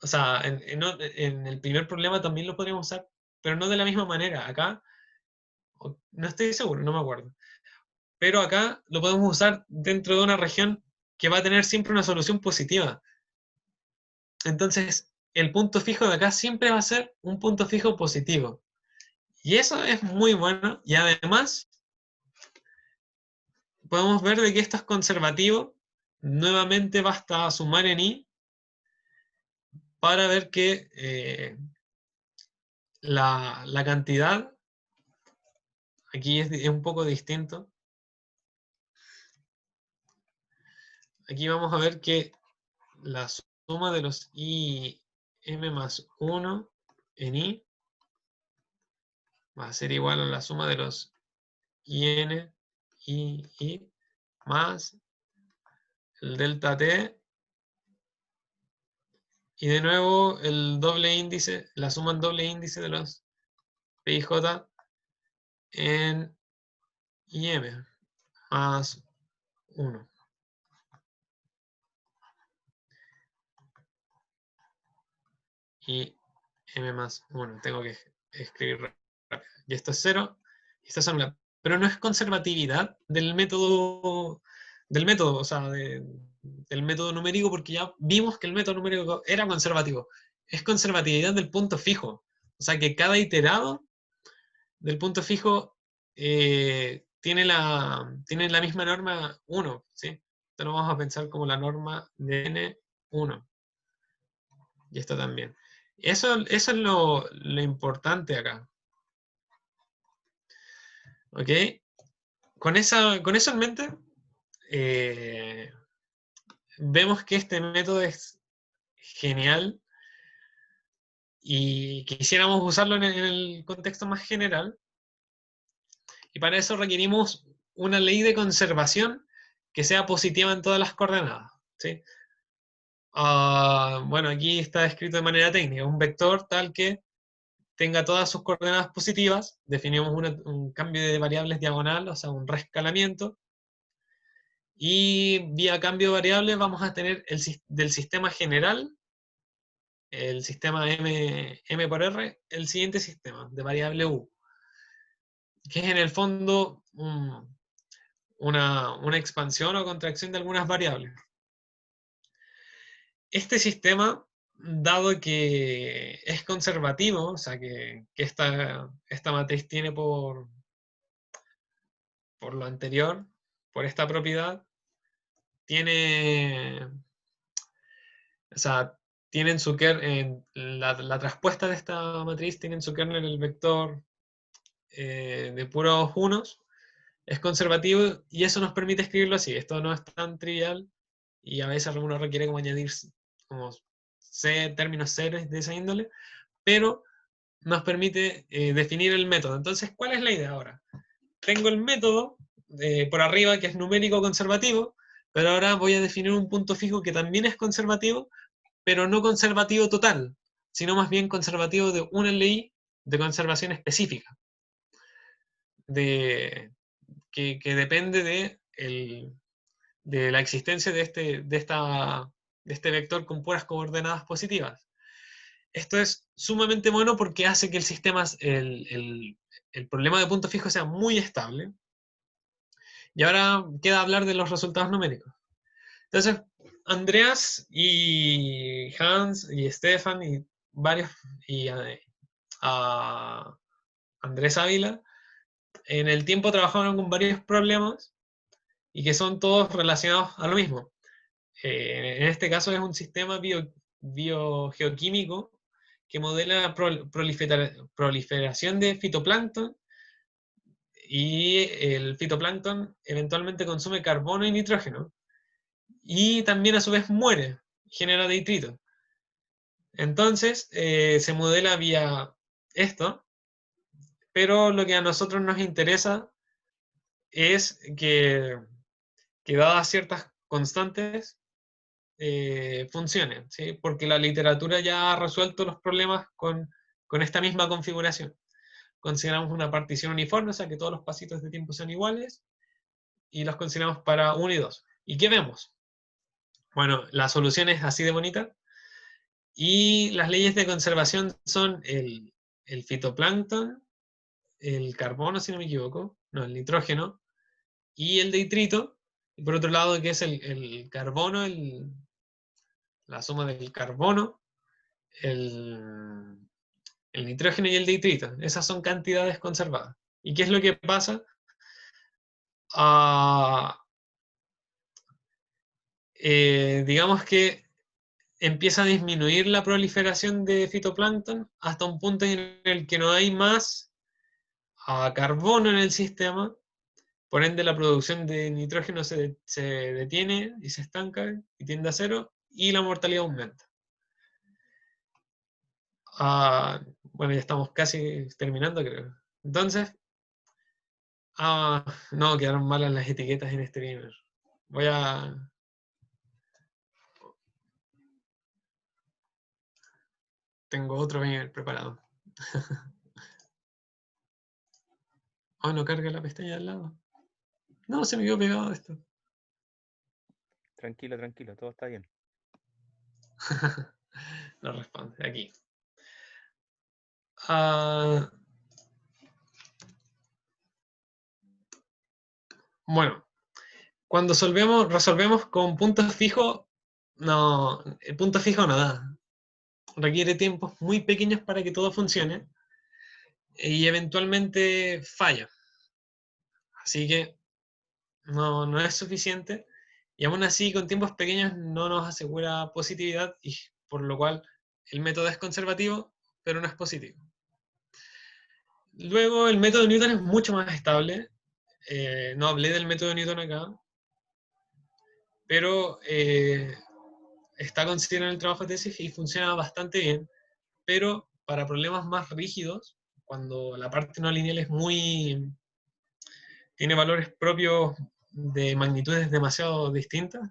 O sea, en el primer problema también lo podríamos usar, pero no de la misma manera. Acá, no estoy seguro, no me acuerdo. Pero acá lo podemos usar dentro de una región que va a tener siempre una solución positiva. Entonces, el punto fijo de acá siempre va a ser un punto fijo positivo. Y eso es muy bueno. Y además, podemos ver de que esto es conservativo. Nuevamente basta sumar en i para ver que la cantidad aquí es un poco distinto. Aquí vamos a ver que la suma de los im más 1 en i va a ser igual a la suma de los in i más el delta t, y de nuevo el doble índice, la suma en doble índice de los pij en im más 1. Y m más 1. Tengo que escribir rápido. Y esto es 0. Y esto es anular. Pero no es conservatividad del método, o sea, del método numérico, porque ya vimos que el método numérico era conservativo. Es conservatividad del punto fijo. O sea, que cada iterado del punto fijo tiene la misma norma 1, ¿sí? Entonces lo vamos a pensar como la norma de n1. y esto también. Eso es lo importante acá. ¿Ok? Con eso en mente, vemos que este método es genial y quisiéramos usarlo en el contexto más general. Y para eso requerimos una ley de conservación que sea positiva en todas las coordenadas. ¿Sí? Bueno, aquí está escrito de manera técnica, un vector tal que tenga todas sus coordenadas positivas, definimos un cambio de variables diagonal, o sea, un reescalamiento, y vía cambio de variables vamos a tener del sistema general, el sistema M por R, el siguiente sistema de variable U, que es en el fondo una expansión o contracción de algunas variables. Este sistema, dado que es conservativo, o sea, que esta matriz tiene por lo anterior, por esta propiedad, tiene, o sea, tienen su kernel, la traspuesta de esta matriz tiene en su kernel el vector de puros unos, es conservativo y eso nos permite escribirlo así. Esto no es tan trivial y a veces uno requiere como añadir como términos seres de esa índole, pero nos permite definir el método. Entonces, ¿cuál es la idea ahora? Tengo el método por arriba que es numérico conservativo, pero ahora voy a definir un punto fijo que también es conservativo, pero no conservativo total, sino más bien conservativo de una ley de conservación específica, que depende de la existencia de este vector con puras coordenadas positivas. Esto es sumamente bueno porque hace que el problema de punto fijo sea muy estable. Y ahora queda hablar de los resultados numéricos. Entonces, Andreas y Hans y Stefan y varios, y a Andrés Ávila, en el tiempo trabajaron con varios problemas y que son todos relacionados a lo mismo. En este caso es un sistema biogeoquímico que modela la proliferación de fitoplancton y el fitoplancton eventualmente consume carbono y nitrógeno y también a su vez muere, genera detrito. Entonces se modela vía esto, pero lo que a nosotros nos interesa es que dadas ciertas constantes, funcione, ¿sí? Porque la literatura ya ha resuelto los problemas con esta misma configuración. Consideramos una partición uniforme, o sea que todos los pasitos de tiempo son iguales, y los consideramos para 1 y 2. ¿Y qué vemos? Bueno, la solución es así de bonita, y las leyes de conservación son el fitoplancton, el carbono, si no me equivoco, no, el nitrógeno, y el detrito, y por otro lado, que es el carbono, la suma del carbono, el, el nitrógeno y el detrito. Esas son cantidades conservadas. ¿Y qué es lo que pasa? Ah, digamos que empieza a disminuir la proliferación de fitoplancton hasta un punto en el que no hay más carbono en el sistema, por ende la producción de nitrógeno se detiene y se estanca y tiende a cero, y la mortalidad aumenta. Bueno, ya estamos casi terminando, creo. Entonces, no, quedaron malas las etiquetas en este primer. Voy a... Tengo otro primer preparado. Oh, no carga la pestaña de al lado. No, se me quedó pegado esto. Tranquilo, tranquilo, todo está bien. No responde, aquí. Ah, bueno, cuando resolvemos con puntos fijos, no, el punto fijo no da. Requiere tiempos muy pequeños para que todo funcione y eventualmente falla. Así que no es suficiente y aún así con tiempos pequeños no nos asegura positividad y por lo cual el método es conservativo, pero no es positivo. Luego, el método de Newton es mucho más estable. No hablé del método de Newton acá, pero está considerado en el trabajo de tesis y funciona bastante bien, pero para problemas más rígidos, cuando la parte no lineal es tiene valores propios de magnitudes demasiado distintas,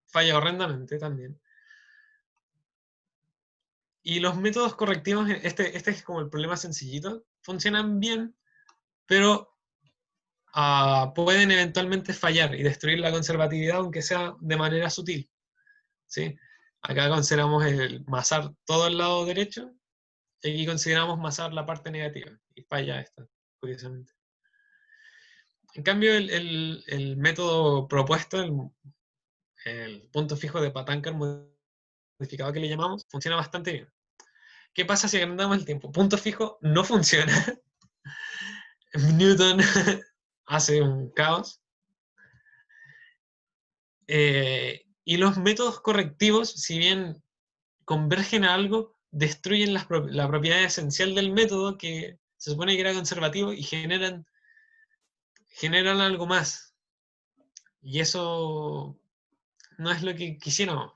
falla horrendamente también. Y los métodos correctivos, este es como el problema sencillito, funcionan bien, pero pueden eventualmente fallar y destruir la conservatividad, aunque sea de manera sutil. ¿Sí? Acá consideramos el masar todo el lado derecho, y aquí consideramos masar la parte negativa, y falla esta, curiosamente. En cambio, el método propuesto, el punto fijo de Patankar modificado que le llamamos, funciona bastante bien. ¿Qué pasa si agrandamos el tiempo? Punto fijo no funciona. Newton hace un caos. Y los métodos correctivos, si bien convergen a algo, destruyen la propiedad esencial del método, que se supone que era conservativo, y generan algo más. Y eso no es lo que quisiéramos.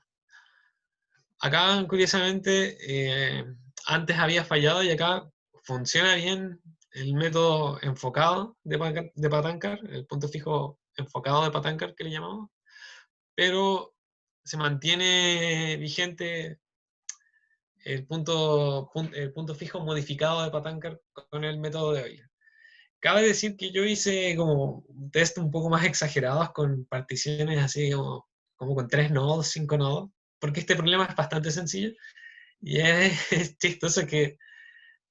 Acá, curiosamente, antes había fallado y acá funciona bien el método enfocado de Patankar, el punto fijo enfocado de Patankar que le llamamos, pero se mantiene vigente el punto fijo modificado de Patankar con el método de Euler. Cabe decir que yo hice como un test un poco más exagerados con particiones así como con 3 nodos, 5 nodos, porque este problema es bastante sencillo y es chistoso que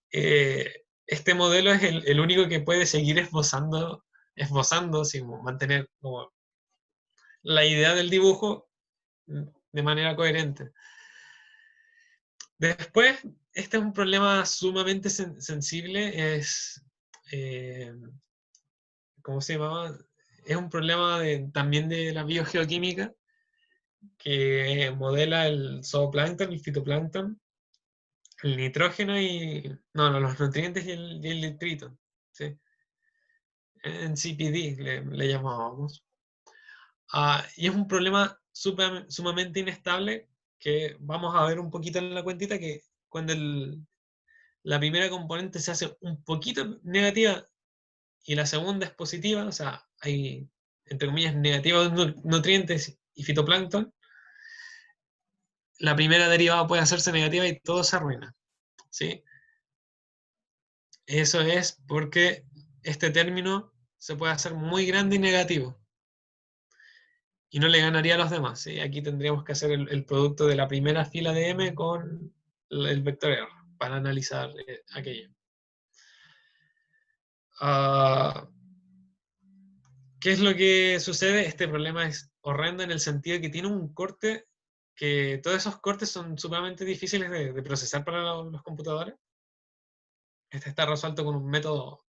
este modelo es el único que puede seguir esbozando sin mantener como la idea del dibujo de manera coherente. Después, este es un problema sumamente sensible, eh, ¿cómo se llamaba? Es un problema también de la biogeoquímica, que modela el zooplancton, el fitoplancton, el nitrógeno no, los nutrientes y el nitrito, ¿sí? En CPD le llamábamos. Y es un problema sumamente inestable, que vamos a ver un poquito en la cuentita, que cuando la primera componente se hace un poquito negativa y la segunda es positiva, o sea, hay, entre comillas, negativos nutrientes y fitoplancton, la primera derivada puede hacerse negativa y todo se arruina, ¿sí? Eso es porque este término se puede hacer muy grande y negativo, y no le ganaría a los demás, ¿sí? Aquí tendríamos que hacer el producto de la primera fila de M con el vector R para analizar aquello. ¿Qué es lo que sucede? Este problema es horrendo en el sentido de que tiene un corte, que todos esos cortes son sumamente difíciles de procesar para los computadores. Este está resuelto con un método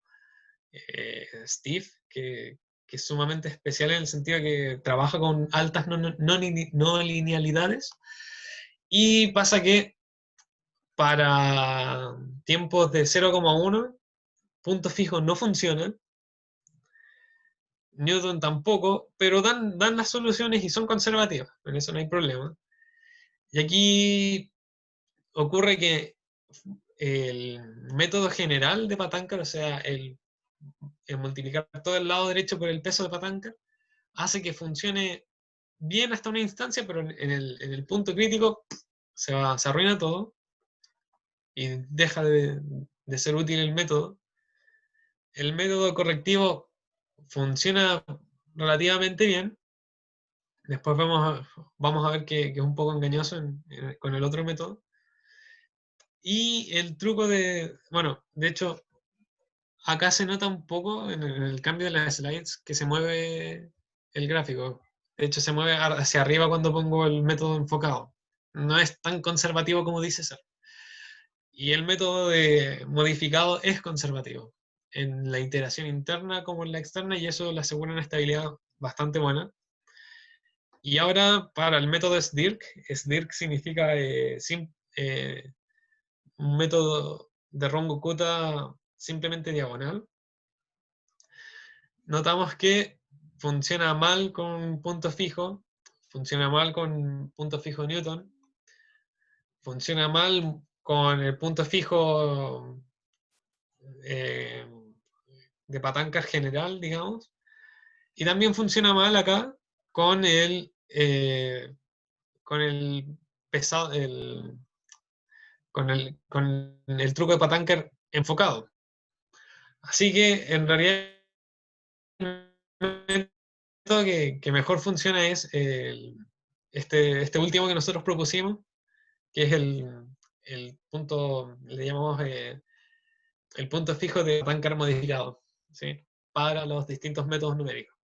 Steve, que es sumamente especial en el sentido de que trabaja con altas no linealidades, y pasa que para tiempos de 0,1, puntos fijos no funcionan, Newton tampoco, pero dan las soluciones y son conservativas, en eso no hay problema. Y aquí ocurre que el método general de Patankar, o sea, el multiplicar todo el lado derecho por el peso de Patankar, hace que funcione bien hasta una instancia, pero en el punto crítico se arruina todo y deja de ser útil el método. El método correctivo funciona relativamente bien. Después vamos a ver que es un poco engañoso con el otro método. Y el truco bueno, de hecho, acá se nota un poco en el cambio de las slides que se mueve el gráfico. De hecho, se mueve hacia arriba cuando pongo el método enfocado. No es tan conservativo como dice ser. Y el método de modificado es conservativo en la iteración interna como en la externa, y eso le asegura una estabilidad bastante buena. Y ahora para el método SDIRC significa un método de Runge-Kutta simplemente diagonal, notamos que funciona mal con punto fijo, funciona mal con punto fijo Newton, funciona mal con el punto fijo eh, de patanca general, digamos, y también funciona mal acá con el pesado, con el truco de patanca enfocado. Así que en realidad el método que mejor funciona es este último que nosotros propusimos, que es el punto, le llamamos el punto fijo de patanca modificado, ¿sí? Para los distintos métodos numéricos.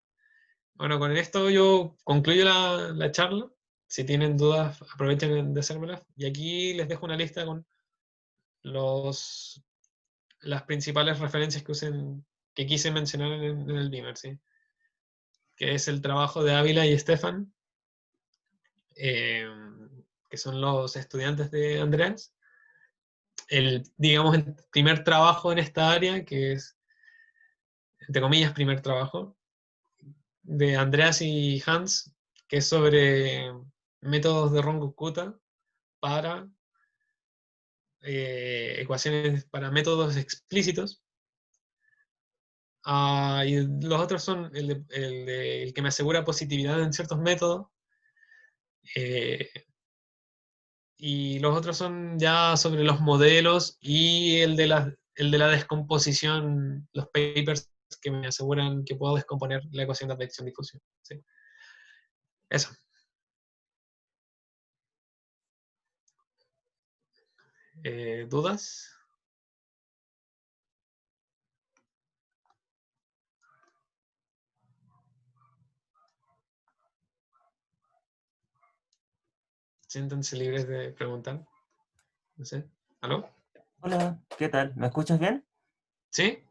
Bueno, con esto yo concluyo la charla. Si tienen dudas, aprovechen de hacérmelas. Y aquí les dejo una lista con las principales referencias que quise mencionar en el Beamer, ¿sí? Que es el trabajo de Ávila y Stefan, eh, que son los estudiantes de Andreas. Digamos, el primer trabajo en esta área, que es, entre comillas, primer trabajo, de Andreas y Hans, que es sobre métodos de Runge-Kutta para ecuaciones, para métodos explícitos. Y los otros son el que me asegura positividad en ciertos métodos, eh, y los otros son ya sobre los modelos y el de la descomposición, los papers que me aseguran que puedo descomponer la ecuación de advección-difusión. ¿Sí? Eso. ¿Dudas? Siéntanse libres de preguntar. No sé. ¿Aló? Hola, ¿qué tal? ¿Me escuchas bien? ¿Sí?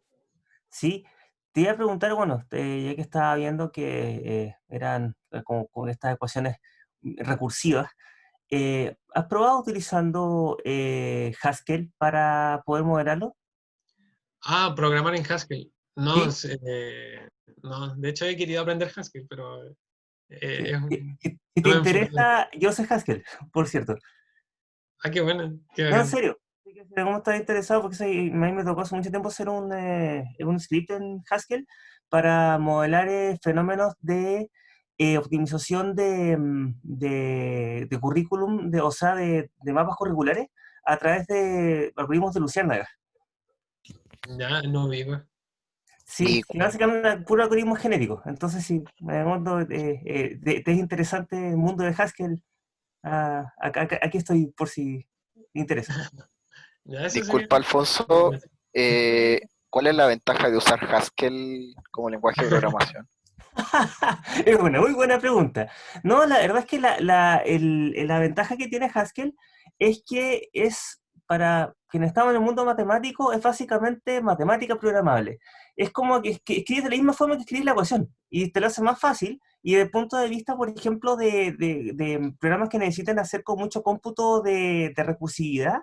Sí, te iba a preguntar, bueno, ya que estaba viendo que eran como con estas ecuaciones recursivas, ¿has probado utilizando Haskell para poder modelarlo? Programar en Haskell. No, Sí, no, de hecho he querido aprender Haskell, pero sí. es Si te no me he enfocado. interesa, yo sé Haskell, por cierto. Qué bueno, qué No, en bacán. serio. Sí que ¿cómo estás interesado? Porque sí, a mí me tocó hace mucho tiempo hacer un script en Haskell para modelar fenómenos de optimización de currículum, o sea, de mapas curriculares a través de algoritmos de Luciérnaga. Ya, no vivo. Sí, Y sí, básicamente puro algoritmo genético. Entonces, sí, te es interesante el mundo de Haskell. Aquí estoy por si te interesa. Ya, eso sería. disculpa, Alfonso, ¿cuál es la ventaja de usar Haskell como lenguaje de programación? Es una muy buena pregunta. No, la verdad es que la ventaja que tiene Haskell es que es, para quienes estamos en el mundo matemático, es básicamente matemática programable. Es como que escribes de la misma forma que escribes la ecuación y te lo hace más fácil. Y desde el punto de vista, por ejemplo, de programas que necesitan hacer con mucho cómputo de recursividad,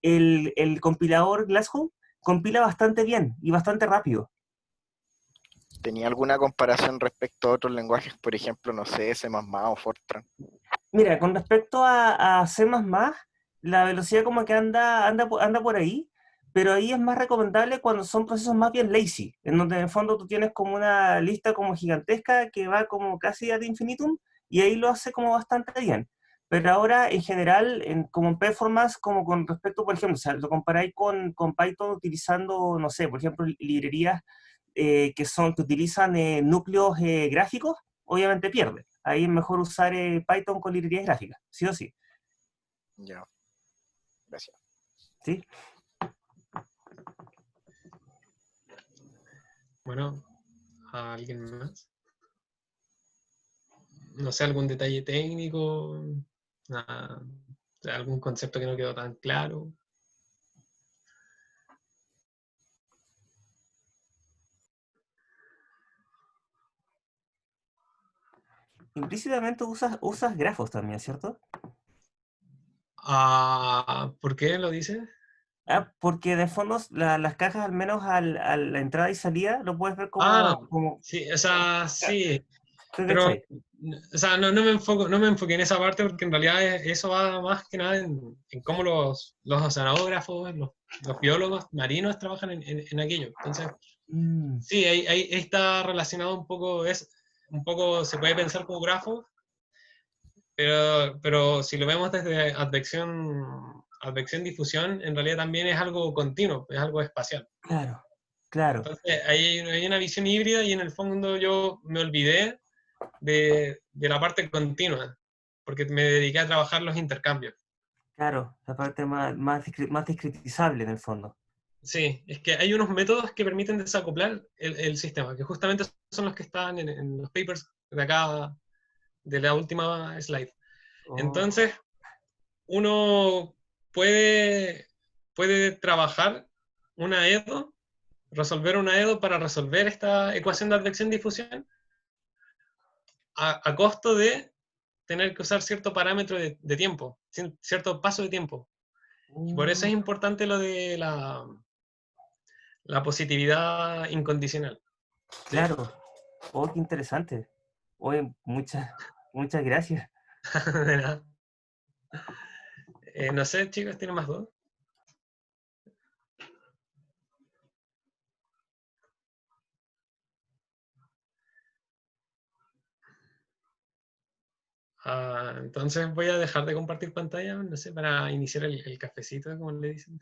el compilador Glasshow compila bastante bien y bastante rápido. ¿Tenía alguna comparación respecto a otros lenguajes, por ejemplo, no sé, C++ o Fortran? Mira, con respecto a C++, la velocidad como que anda por ahí, pero ahí es más recomendable cuando son procesos más bien lazy, en donde en el fondo tú tienes como una lista como gigantesca que va como casi ad infinitum, y ahí lo hace como bastante bien. Pero ahora, en general, como en performance, como con respecto, por ejemplo, o sea, lo comparáis con Python utilizando, no sé, por ejemplo, librerías que utilizan núcleos gráficos, obviamente pierde. Ahí es mejor usar Python con librerías gráficas, sí o sí. Ya, gracias. ¿Sí? Bueno, ¿a alguien más? No sé, algún detalle técnico, nada, algún concepto que no quedó tan claro. Implícitamente usas grafos también, ¿cierto? ¿Por qué lo dices? Porque de fondo las cajas, al menos a la entrada y salida, lo puedes ver Ah, como sí, o sea, sí, ¿te pero, cachai? o sea, no me enfoqué en esa parte porque en realidad eso va más que nada en cómo los oceanógrafos, los biólogos marinos trabajan en aquello. Entonces, Mm, sí, ahí está relacionado un poco, se puede pensar como grafo, pero si lo vemos desde advección-difusión, en realidad también es algo continuo, es algo espacial. claro, claro, Entonces, hay una visión híbrida y en el fondo yo me olvidé de la parte continua, porque me dediqué a trabajar los intercambios. claro, la parte más discretizable en el fondo. Sí, es que hay unos métodos que permiten desacoplar el sistema, que justamente son los que están en los papers de acá, de la última slide. Oh, Entonces, uno puede, puede trabajar una EDO, resolver una EDO para resolver esta ecuación de advección-difusión a costo de tener que usar cierto parámetro de tiempo, cierto paso de tiempo. Y por eso es mm, importante lo de la positividad incondicional. ¿Sí? claro. Oh, qué interesante. Oye, muchas gracias. De nada. No sé, chicos, ¿tienen más dudas? Entonces voy a dejar de compartir pantalla, no sé, para iniciar el cafecito, como le dicen.